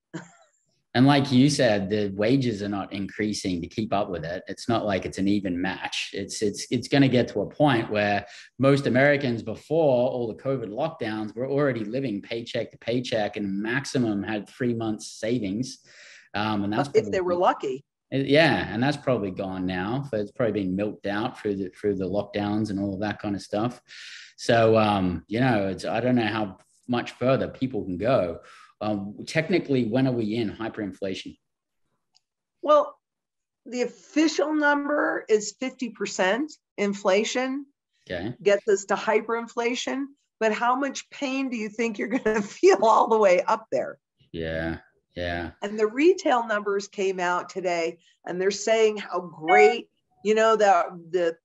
And like you said, the wages are not increasing to keep up with it. It's not like it's an even match. It's going to get to a point where most Americans before all the COVID lockdowns were already living paycheck to paycheck and maximum had 3 months savings. And that's if they were lucky. Yeah, and that's probably gone now. So it's probably been milked out through the lockdowns and all of that kind of stuff. So you know, I don't know how much further people can go. Technically, when are we in hyperinflation? Well, the official number is 50% inflation. Okay. Gets us to hyperinflation. But how much pain do you think you're going to feel all the way up there? Yeah. Yeah. And the retail numbers came out today, and they're saying how great, you know, the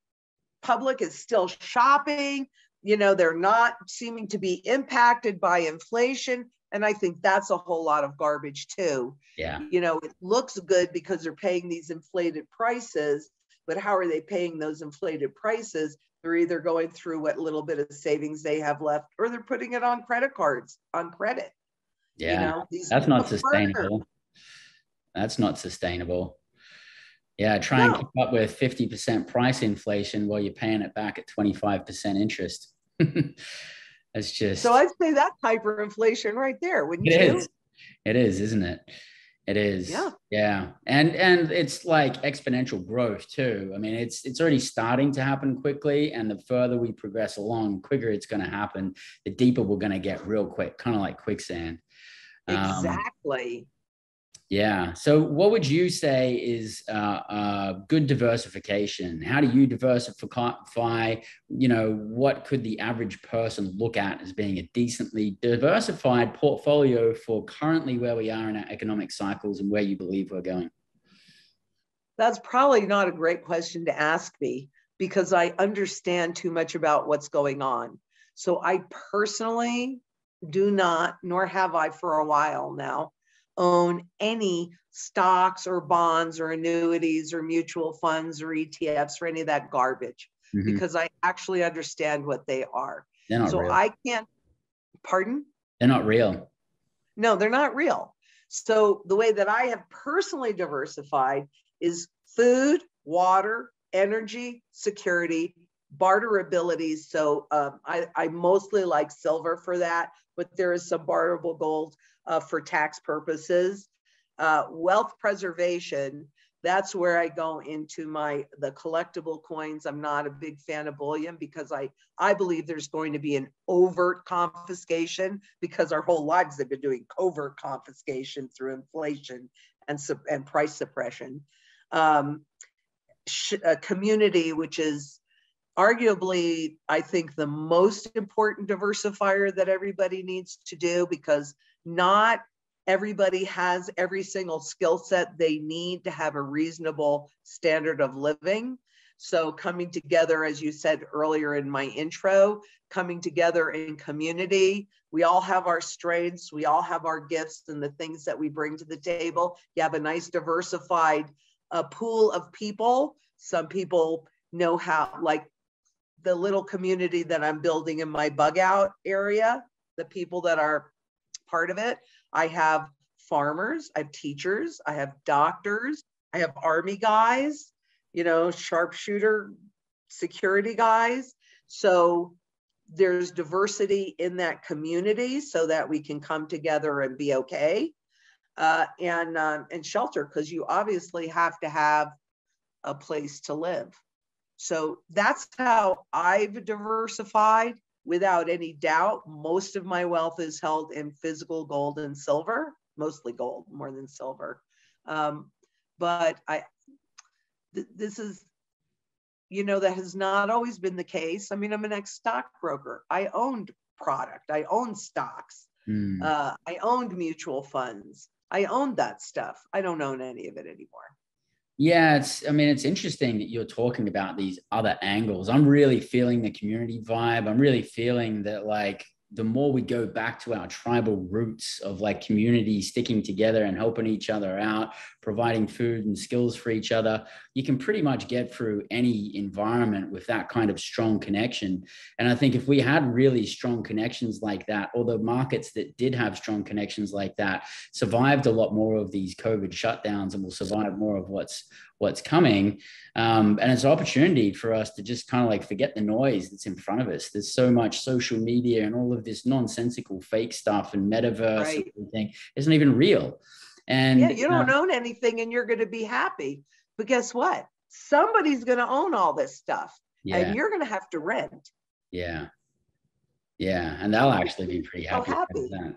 public is still shopping. You know, they're not seeming to be impacted by inflation. And I think that's a whole lot of garbage too. Yeah. You know, it looks good because they're paying these inflated prices, but how are they paying those inflated prices? They're either going through what little bit of savings they have left, or they're putting it on credit cards, on credit. Yeah. You know, that's not sustainable. That's not sustainable. Yeah. Try and keep up with 50% price inflation while you're paying it back at 25% interest. It's just, so I'd say that's hyperinflation right there, wouldn't you? It is, isn't it? It is. Yeah. And it's like exponential growth too. I mean, it's already starting to happen quickly, and the further we progress along, quicker it's going to happen, the deeper we're going to get real quick, kind of like quicksand. Exactly. Yeah. So what would you say is good diversification? How do you diversify? You know, what could the average person look at as being a decently diversified portfolio for currently where we are in our economic cycles and where you believe we're going? That's probably not a great question to ask me, because I understand too much about what's going on. So I personally do not, nor have I for a while now, own any stocks or bonds or annuities or mutual funds or ETFs or any of that garbage, because I actually understand what they are. They're not real. I can't, pardon? They're not real. No, they're not real. So the way that I have personally diversified is food, water, energy, security, barterability. So I mostly like silver for that, but there is some barterable gold for tax purposes. Wealth preservation, that's where I go into the collectible coins. I'm not a big fan of bullion, because I believe there's going to be an overt confiscation, because our whole lives have been doing covert confiscation through inflation and price suppression. Community, which is arguably, I think, the most important diversifier that everybody needs to do, because not everybody has every single skill set they need to have a reasonable standard of living. So coming together, as you said earlier in my intro, coming together in community, we all have our strengths, we all have our gifts and the things that we bring to the table. You have a nice diversified pool of people. Some people know how, like the little community that I'm building in my bug out area, the people that are part of it. I have farmers, I have teachers, I have doctors, I have army guys, you know, sharpshooter security guys. So there's diversity in that community so that we can come together and be okay. And shelter, because you obviously have to have a place to live. So that's how I've diversified. Without any doubt, most of my wealth is held in physical gold and silver, mostly gold more than silver. But this is, that has not always been the case. I mean, I'm an ex-stockbroker. I owned product. I owned stocks. I owned mutual funds. I owned that stuff. I don't own any of it anymore. Yeah, it's interesting that you're talking about these other angles. I'm really feeling the community vibe. I'm really feeling that, like, the more we go back to our tribal roots of like community sticking together and helping each other out, providing food and skills for each other, you can pretty much get through any environment with that kind of strong connection. And I think if we had really strong connections like that, or the markets that did have strong connections like that survived a lot more of these COVID shutdowns and will survive more of what's coming. And it's an opportunity for us to just kind of like forget the noise that's in front of us. There's so much social media and all of this nonsensical fake stuff and metaverse and everything isn't even real. And yeah, you don't own anything and you're going to be happy. But guess what? Somebody's going to own all this stuff and you're going to have to rent. Yeah. Yeah. And they'll actually be pretty happy about that.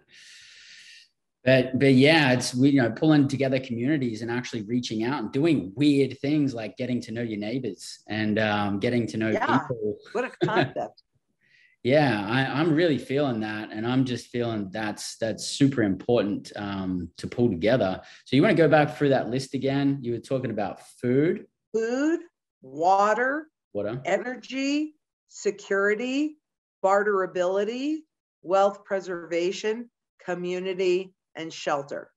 But yeah, it's, pulling together communities and actually reaching out and doing weird things like getting to know your neighbors and getting to know people. What a concept. Yeah, I'm really feeling that. And I'm just feeling that's super important to pull together. So you want to go back through that list again? You were talking about food, water, energy, security, barterability, wealth preservation, community, and shelter.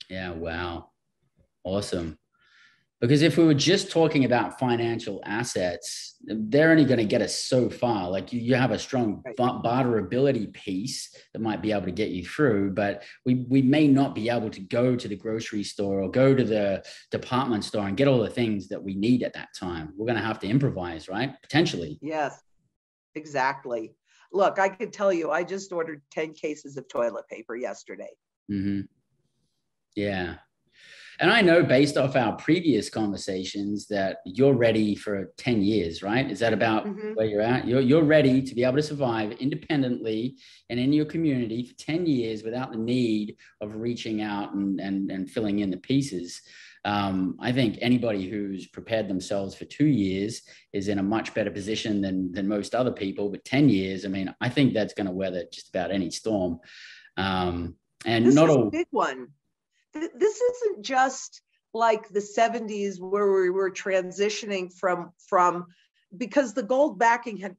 Yeah, wow. Awesome. Because if we were just talking about financial assets, they're only going to get us so far. Like you have a strong barterability piece that might be able to get you through, but we may not be able to go to the grocery store or go to the department store and get all the things that we need at that time. We're going to have to improvise, right? Potentially. Yes, exactly. Look, I could tell you, I just ordered 10 cases of toilet paper yesterday. Mm-hmm. Yeah. And I know based off our previous conversations that you're ready for 10 years, right? Is that about where you're at? You're ready to be able to survive independently and in your community for 10 years without the need of reaching out and filling in the pieces. I think anybody who's prepared themselves for 2 years is in a much better position than most other people. But 10 years, I mean, I think that's going to weather just about any storm. And this not is all a big one. This isn't just like the 70s where we were transitioning from because the gold backing had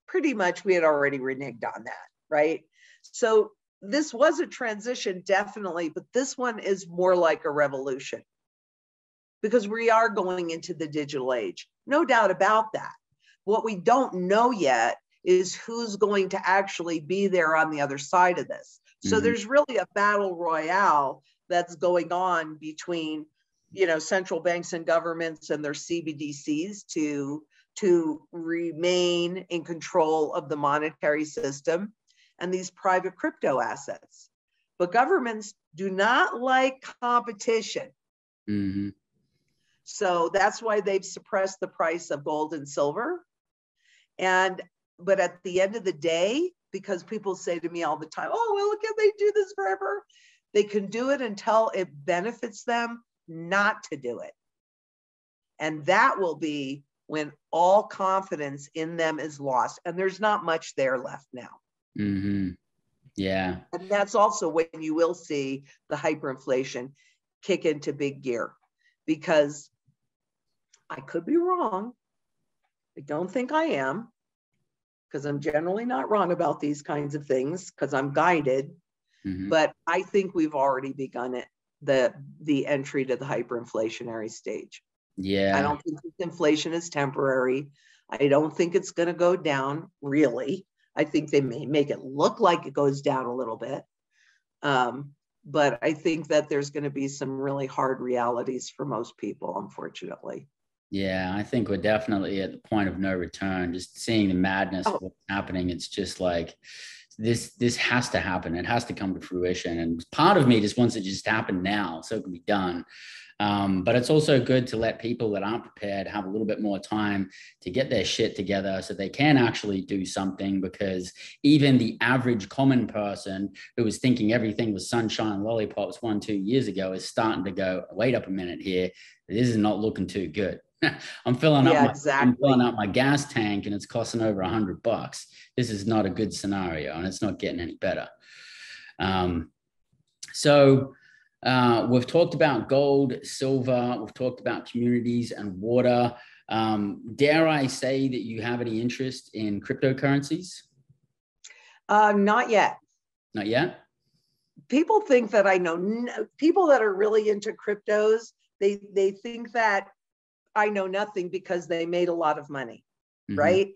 pretty much, we had already reneged on that, right? So this was a transition, definitely, but this one is more like a revolution because we are going into the digital age. No doubt about that. What we don't know yet is who's going to actually be there on the other side of this. So there's really a battle royale that's going on between, central banks and governments and their CBDCs to remain in control of the monetary system and these private crypto assets. But governments do not like competition. Mm-hmm. So that's why they've suppressed the price of gold and silver. But at the end of the day, because people say to me all the time, oh, well, can they do this forever? They can do it until it benefits them not to do it. And that will be when all confidence in them is lost. And there's not much there left now. Mm-hmm. Yeah. And that's also when you will see the hyperinflation kick into big gear, because I could be wrong. I don't think I am, because I'm generally not wrong about these kinds of things because I'm guided. Mm-hmm. But I think we've already begun it, the entry to the hyperinflationary stage. Yeah. I don't think this inflation is temporary. I don't think it's going to go down, really. I think they may make it look like it goes down a little bit. But I think that there's going to be some really hard realities for most people, unfortunately. Yeah, I think we're definitely at the point of no return. Just seeing the madness of what's happening, it's just like, this has to happen. It has to come to fruition. And part of me just wants it to just happen now so it can be done. But it's also good to let people that aren't prepared have a little bit more time to get their shit together so they can actually do something, because even the average common person who was thinking everything was sunshine and lollipops 1-2 years ago is starting to go, wait up a minute here. This is not looking too good. I'm filling up my gas tank and it's costing over $100. This is not a good scenario, and it's not getting any better. So we've talked about gold, silver, we've talked about communities and water. Dare I say that you have any interest in cryptocurrencies? Not yet. Not yet? People think that I know, people that are really into cryptos, they think that I know nothing because they made a lot of money, right?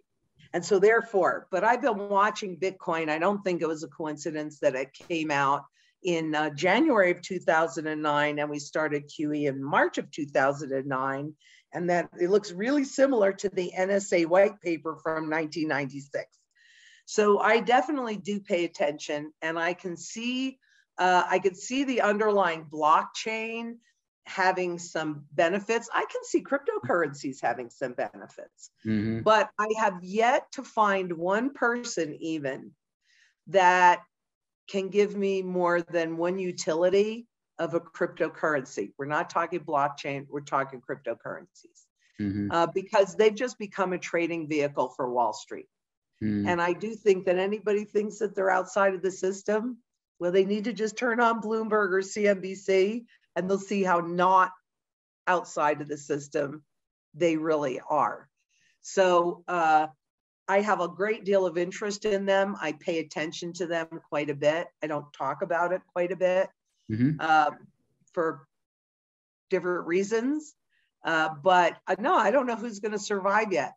And so therefore, but I've been watching Bitcoin. I don't think it was a coincidence that it came out in January of 2009, and we started QE in March of 2009, and that it looks really similar to the NSA white paper from 1996. So I definitely do pay attention, and I can see, the underlying blockchain having some benefits. I can see cryptocurrencies having some benefits, but I have yet to find one person even that can give me more than one utility of a cryptocurrency. We're not talking blockchain, we're talking cryptocurrencies, because they've just become a trading vehicle for Wall Street. And I do think that anybody thinks that they're outside of the system, well, they need to just turn on Bloomberg or CNBC, and they'll see how not outside of the system they really are. So I have a great deal of interest in them. I pay attention to them quite a bit. I don't talk about it quite a bit for different reasons. But no, I don't know who's going to survive yet.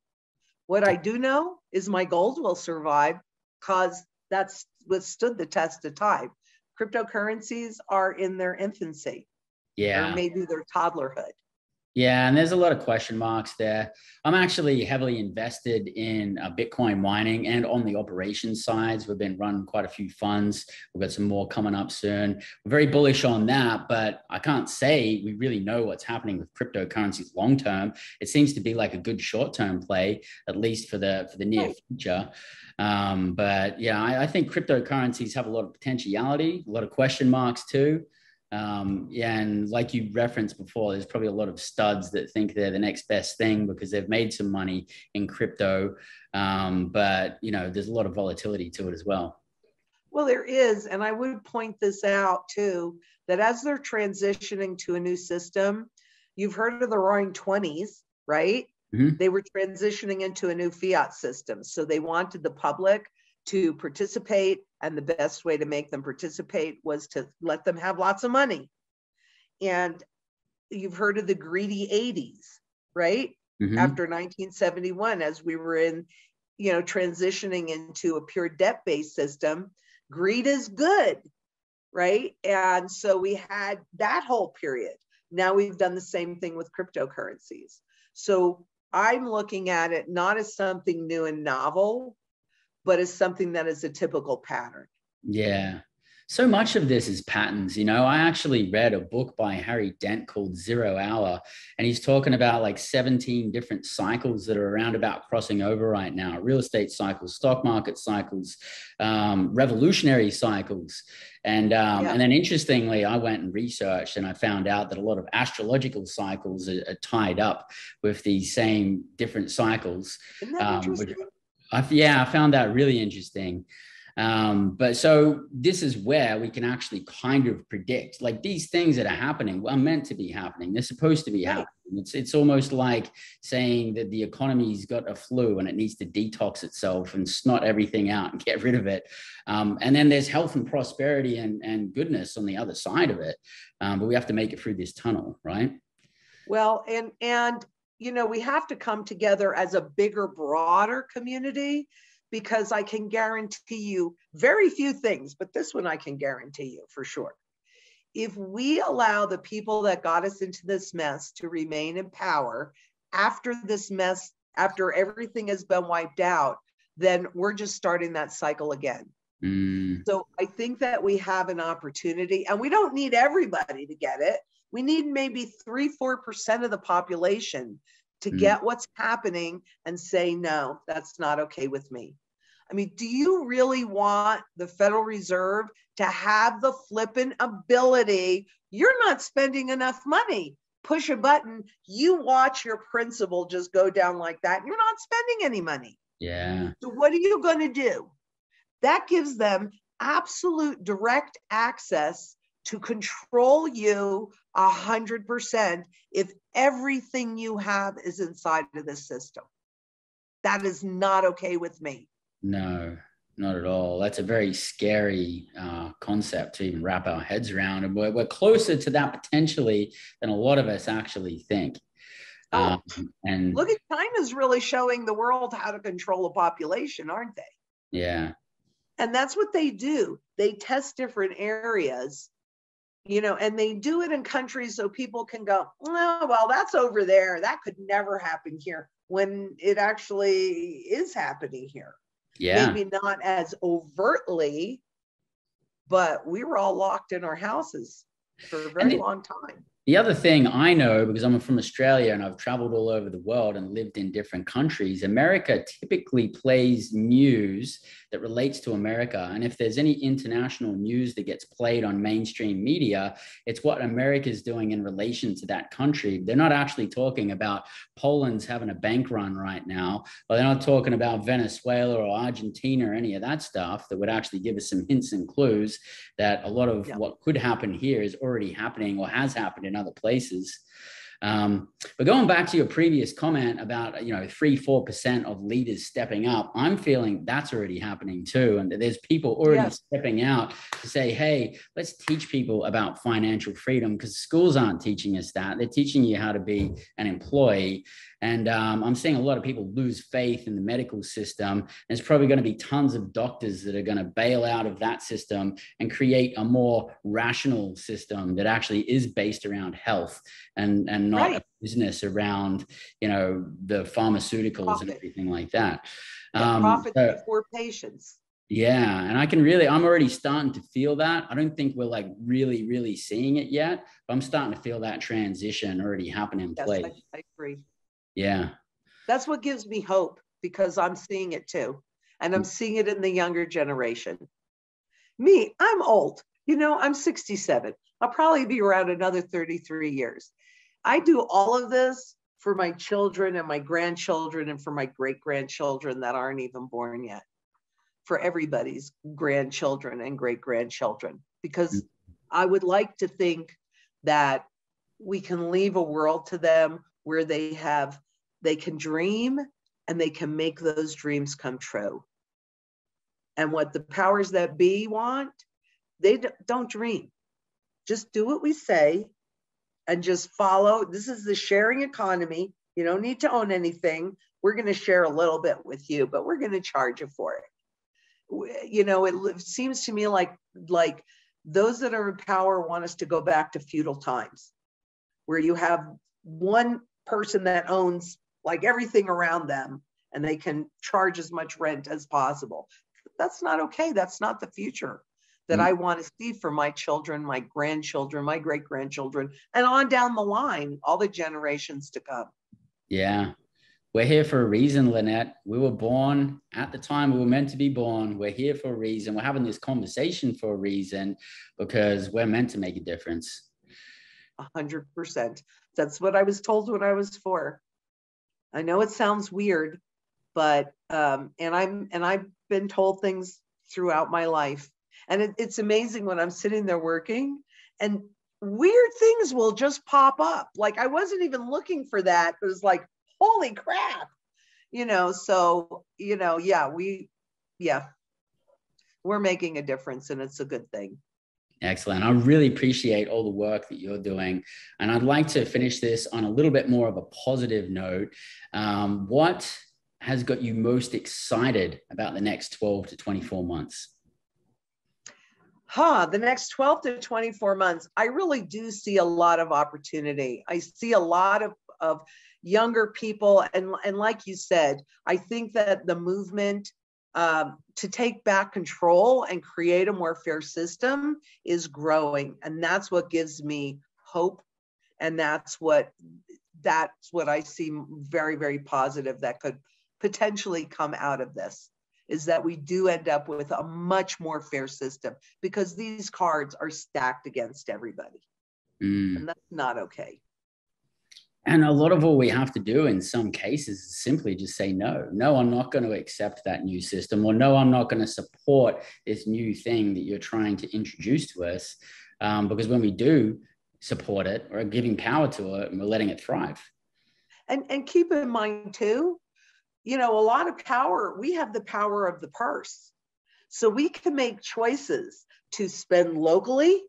What I do know is my gold will survive, because that's withstood the test of time. Cryptocurrencies are in their infancy. Or maybe their toddlerhood. Yeah, and there's a lot of question marks there. I'm actually heavily invested in Bitcoin mining, and on the operations sides, we've been running quite a few funds. We've got some more coming up soon. We're very bullish on that, but I can't say we really know what's happening with cryptocurrencies long term. It seems to be like a good short term play, at least for the near future. But yeah, I think cryptocurrencies have a lot of potentiality, a lot of question marks too. And like you referenced before, there's probably a lot of studs that think they're the next best thing because they've made some money in crypto. But there's a lot of volatility to it as well. Well, there is. And I would point this out too, that as they're transitioning to a new system, you've heard of the Roaring 20s, right? They were transitioning into a new fiat system. So they wanted the public to participate, and the best way to make them participate was to let them have lots of money. And you've heard of the greedy 80s, right? After 1971, as we were in, transitioning into a pure debt-based system, greed is good, right? And so we had that whole period. Now we've done the same thing with cryptocurrencies. So I'm looking at it not as something new and novel, but as something that is a typical pattern. Yeah. So much of this is patterns. I actually read a book by Harry Dent called 0 Hour, and he's talking about like 17 different cycles that are around about crossing over right now: real estate cycles, stock market cycles, revolutionary cycles. And then interestingly, I went and researched, and I found out that a lot of astrological cycles are tied up with these same different cycles. Isn't that interesting? I found that really interesting. But so this is where we can actually kind of predict, like, these things that are happening are meant to be happening. They're supposed to be happening. It's almost like saying that the economy's got a flu and it needs to detox itself and snot everything out and get rid of it. And then there's health and prosperity and goodness on the other side of it. But we have to make it through this tunnel, right? Well, and we have to come together as a bigger, broader community, because I can guarantee you very few things, but this one I can guarantee you for sure. If we allow the people that got us into this mess to remain in power after this mess, after everything has been wiped out, then we're just starting that cycle again. So I think that we have an opportunity, and we don't need everybody to get it, We need maybe 3-4% of the population to get what's happening and say, no, that's not okay with me. I mean, do you really want the Federal Reserve to have the flippant ability? You're not spending enough money. Push a button, you watch your principal just go down like that. You're not spending any money. Yeah. So what are you going to do? That gives them absolute direct access to control you 100% if everything you have is inside of this system. That is not okay with me. No, not at all. That's a very scary concept to even wrap our heads around. And we're closer to that potentially than a lot of us actually think. And look at China's really showing the world how to control a population, aren't they? Yeah. And that's what they do. They test different areas, you know, and they do it in countries so people can go, oh, well, that's over there. That could never happen here, when it actually is happening here. Yeah. Maybe not as overtly, but we were all locked in our houses for a very long time. The other thing I know, because I'm from Australia and I've traveled all over the world and lived in different countries, America typically plays news that relates to America. And if there's any international news that gets played on mainstream media, it's what America is doing in relation to that country. They're not actually talking about Poland's having a bank run right now, or they're not talking about Venezuela or Argentina or any of that stuff that would actually give us some hints and clues that a lot of what could happen here is already happening or has happened in other places. But going back to your previous comment about, 3-4% of leaders stepping up, I'm feeling that's already happening too. And there's people already stepping out to say, hey, let's teach people about financial freedom, because schools aren't teaching us that. They're teaching you how to be an employee. And I'm seeing a lot of people lose faith in the medical system. There's probably going to be tons of doctors that are going to bail out of that system and create a more rational system that actually is based around health and not a business around, the pharmaceuticals and everything like that. Profit before patients. Yeah. And I'm already starting to feel that. I don't think we're like really, really seeing it yet, but I'm starting to feel that transition already happen in place. I agree. Yeah. That's what gives me hope, because I'm seeing it too. And I'm seeing it in the younger generation. Me, I'm old. I'm 67. I'll probably be around another 33 years. I do all of this for my children and my grandchildren and for my great-grandchildren that aren't even born yet. For everybody's grandchildren and great-grandchildren. Because I would like to think that we can leave a world to them where they can dream and they can make those dreams come true. And what the powers that be want, they don't dream. Just do what we say and just follow. This is the sharing economy. You don't need to own anything. We're going to share a little bit with you, but we're going to charge you for it. It seems to me like those that are in power want us to go back to feudal times, where you have one person that owns like everything around them and they can charge as much rent as possible. That's not okay. That's not the future that I want to see for my children, my grandchildren, my great-grandchildren, and on down the line, all the generations to come. Yeah. We're here for a reason, Lynette. We were born at the time we were meant to be born. We're here for a reason. We're having this conversation for a reason, because we're meant to make a difference. 100%. That's what I was told when I was 4. I know it sounds weird, but and I've been told things throughout my life, and it's amazing when I'm sitting there working and weird things will just pop up. Like I wasn't even looking for that. It was like, holy crap, So we're making a difference, and it's a good thing. Excellent. I really appreciate all the work that you're doing. And I'd like to finish this on a little bit more of a positive note. What has got you most excited about the next 12 to 24 months? The next 12 to 24 months, I really do see a lot of opportunity. I see a lot of younger people. And like you said, I think that the movement to take back control and create a more fair system is growing. And that's what gives me hope And that's what I see very, very positive that could potentially come out of this, is that we do end up with a much more fair system, because these cards are stacked against everybody. And that's not okay. And a lot of all we have to do in some cases is simply just say no. No, I'm not going to accept that new system, or no, I'm not going to support this new thing that you're trying to introduce to us. Because when we do support it, we're giving power to it and we're letting it thrive. And keep in mind too, a lot of power, we have the power of the purse. So we can make choices to spend locally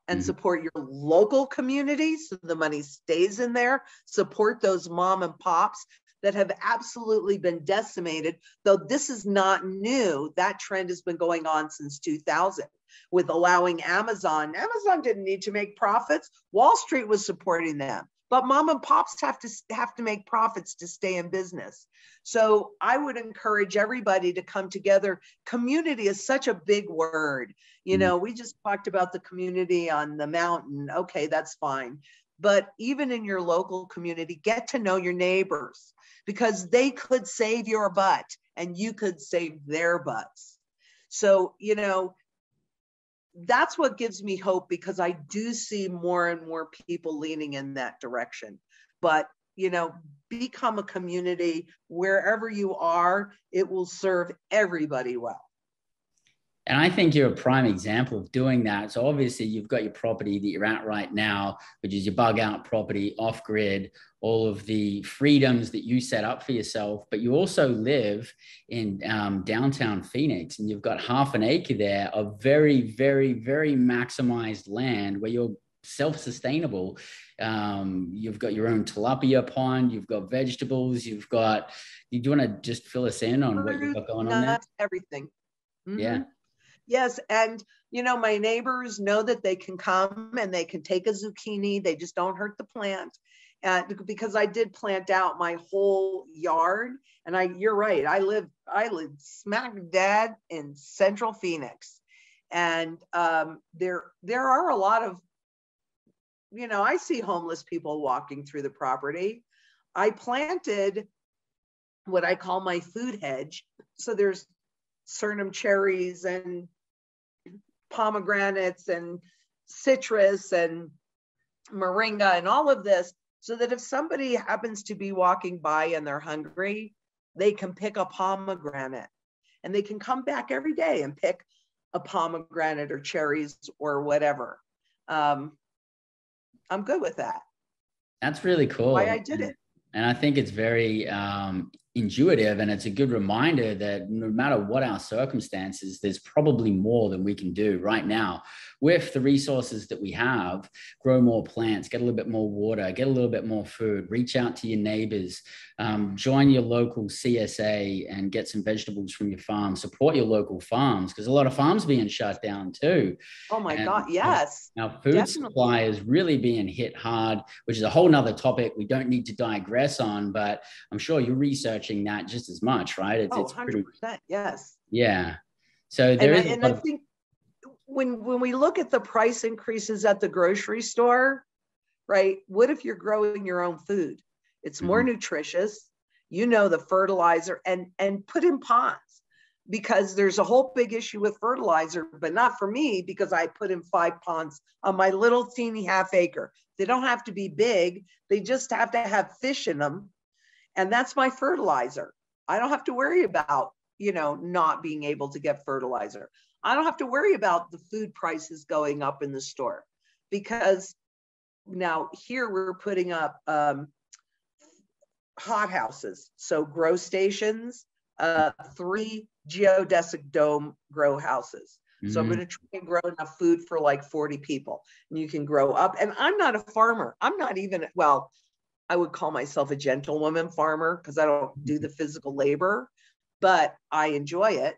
and support your local community, so the money stays in there. Support those mom and pops that have absolutely been decimated, though this is not new. That trend has been going on since 2000 with allowing Amazon. Amazon didn't need to make profits. Wall Street was supporting them, but mom and pops have to make profits to stay in business. So I would encourage everybody to come together. Community is such a big word. We just talked about the community on the mountain. Okay, that's fine. But even in your local community, get to know your neighbors, because they could save your butt and you could save their butts. So, that's what gives me hope, because I do see more and more people leaning in that direction. But, become a community wherever you are. It will serve everybody well. And I think you're a prime example of doing that. So obviously you've got your property that you're at right now, which is your bug out property, off grid, all of the freedoms that you set up for yourself. But you also live in downtown Phoenix, and you've got half an acre there of very, very, very maximized land where you're self-sustainable. You've got your own tilapia pond, you've got vegetables, do you want to just fill us in on what you've got going on there? Everything. Yeah. Yes. And, my neighbors know that they can come and they can take a zucchini. They just don't hurt the plant. And because I did plant out my whole yard, and you're right. I live smack dab in Central Phoenix. And there are a lot of, I see homeless people walking through the property. I planted what I call my food hedge. So there's Suriname cherries and pomegranates and citrus and moringa and all of this, so that if somebody happens to be walking by and they're hungry, they can pick a pomegranate, and they can come back every day and pick a pomegranate or cherries or whatever. I'm good with that. That's really cool. Why I did it. And I think it's very intuitive, and it's a good reminder that no matter what our circumstances, there's probably more than we can do right now with the resources that we have. Grow more plants, get a little bit more water, get a little bit more food, reach out to your neighbors, join your local CSA and get some vegetables from your farm, support your local farms, because a lot of farms being shut down too. Oh my God, yes. Our food supply is really being hit hard, which is a whole nother topic we don't need to digress on, but I'm sure you're researching that just as much, right? It's 100%, yes. Yeah. So there is. And I think when we look at the price increases at the grocery store, right? What if you're growing your own food? It's more nutritious, the fertilizer, and put in ponds, because there's a whole big issue with fertilizer, but not for me, because I put in 5 ponds on my little teeny half acre. They don't have to be big. They just have to have fish in them. And that's my fertilizer. I don't have to worry about, not being able to get fertilizer. I don't have to worry about the food prices going up in the store, because now here we're putting up hot houses. So grow stations, 3 geodesic dome grow houses. So I'm going to try and grow enough food for like 40 people, and you can grow up. And I'm not a farmer. I'm not even, I would call myself a gentlewoman farmer, because I don't do the physical labor, but I enjoy it.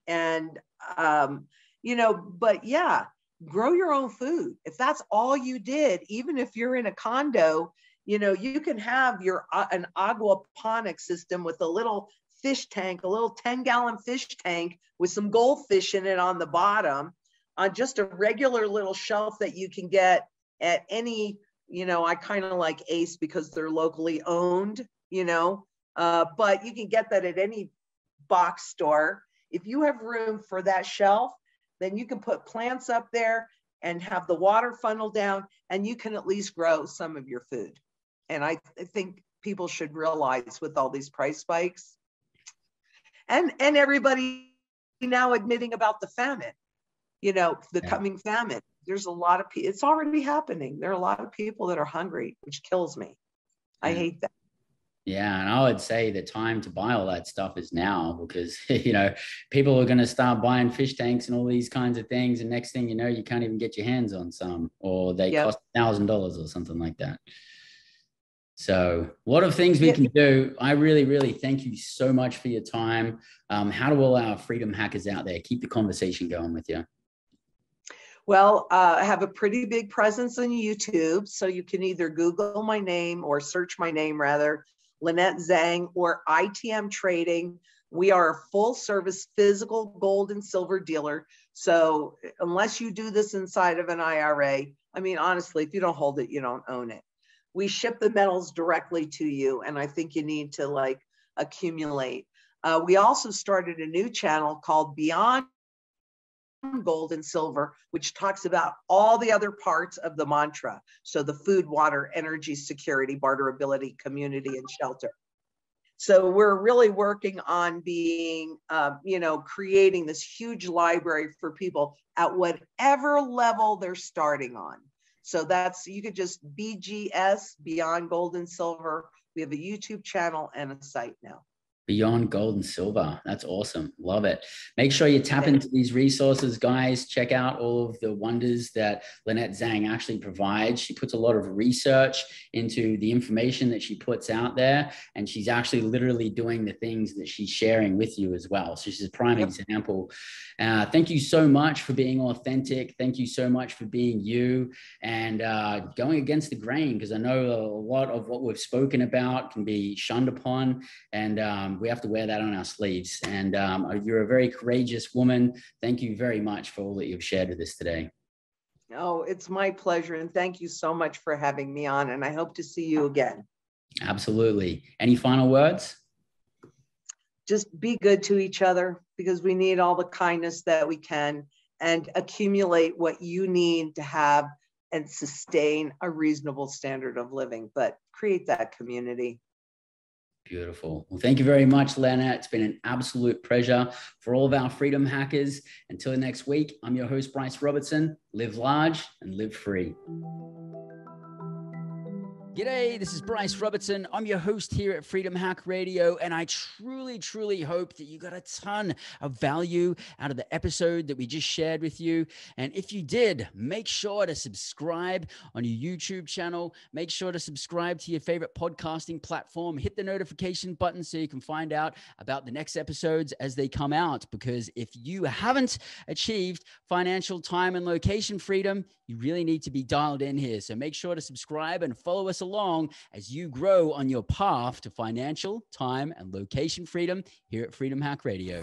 And, but yeah, grow your own food. If that's all you did, even if you're in a condo, you can have an aquaponic system with a little fish tank, a little 10-gallon fish tank with some goldfish in it on the bottom, on just a regular little shelf that you can get at any I kind of like Ace because they're locally owned, but you can get that at any box store. If you have room for that shelf, then you can put plants up there and have the water funnel down, and you can at least grow some of your food. And I think people should realize with all these price spikes and everybody now admitting about the famine, the coming famine. There's a lot of people, it's already happening. There are a lot of people that are hungry, which kills me. I hate that. Yeah, and I would say the time to buy all that stuff is now, because people are going to start buying fish tanks and all these kinds of things, and next thing you know, you can't even get your hands on some, or they cost $1,000 or something like that. So a lot of things we can do. I really, really thank you so much for your time. How do all our freedom hackers out there keep the conversation going with you? Well, I have a pretty big presence on YouTube, so you can either Google my name or search my name rather, Lynette Zang, or ITM Trading. We are a full service physical gold and silver dealer. So unless you do this inside of an IRA, I mean, honestly, if you don't hold it, you don't own it. We ship the metals directly to you, and I think you need to accumulate. We also started a new channel called Beyond Gold and Silver, which talks about all the other parts of the mantra. So the food, water, energy, security, barterability, community, and shelter. So we're really working on being, creating this huge library for people at whatever level they're starting on. So you could just BGS, Beyond Gold and Silver. We have a YouTube channel and a site now. Beyond Gold and Silver. That's awesome. Love it. Make sure you tap into these resources, guys. Check out all of the wonders that Lynette Zang actually provides. She puts a lot of research into the information that she puts out there, and she's actually literally doing the things that she's sharing with you as well. So she's a prime example. Thank you so much for being authentic. Thank you so much for being you and going against the grain, because I know a lot of what we've spoken about can be shunned upon, and we have to wear that on our sleeves. And you're a very courageous woman. Thank you very much for all that you've shared with us today. Oh, it's my pleasure. And thank you so much for having me on. And I hope to see you again. Absolutely. Any final words? Just be good to each other, because we need all the kindness that we can, and accumulate what you need to have and sustain a reasonable standard of living, but create that community. Beautiful. Well, thank you very much, Lynette. It's been an absolute pleasure for all of our freedom hackers. Until next week, I'm your host, Bryce Robertson. Live large and live free. G'day, this is Bryce Robertson. I'm your host here at Freedom Hack Radio, and I truly, truly hope that you got a ton of value out of the episode that we just shared with you. And if you did, make sure to subscribe on your YouTube channel. Make sure to subscribe to your favorite podcasting platform. Hit the notification button so you can find out about the next episodes as they come out. Because if you haven't achieved financial time and location freedom, you really need to be dialed in here. So make sure to subscribe and follow us along as you grow on your path to financial, time, and location freedom here at Freedom Hack Radio.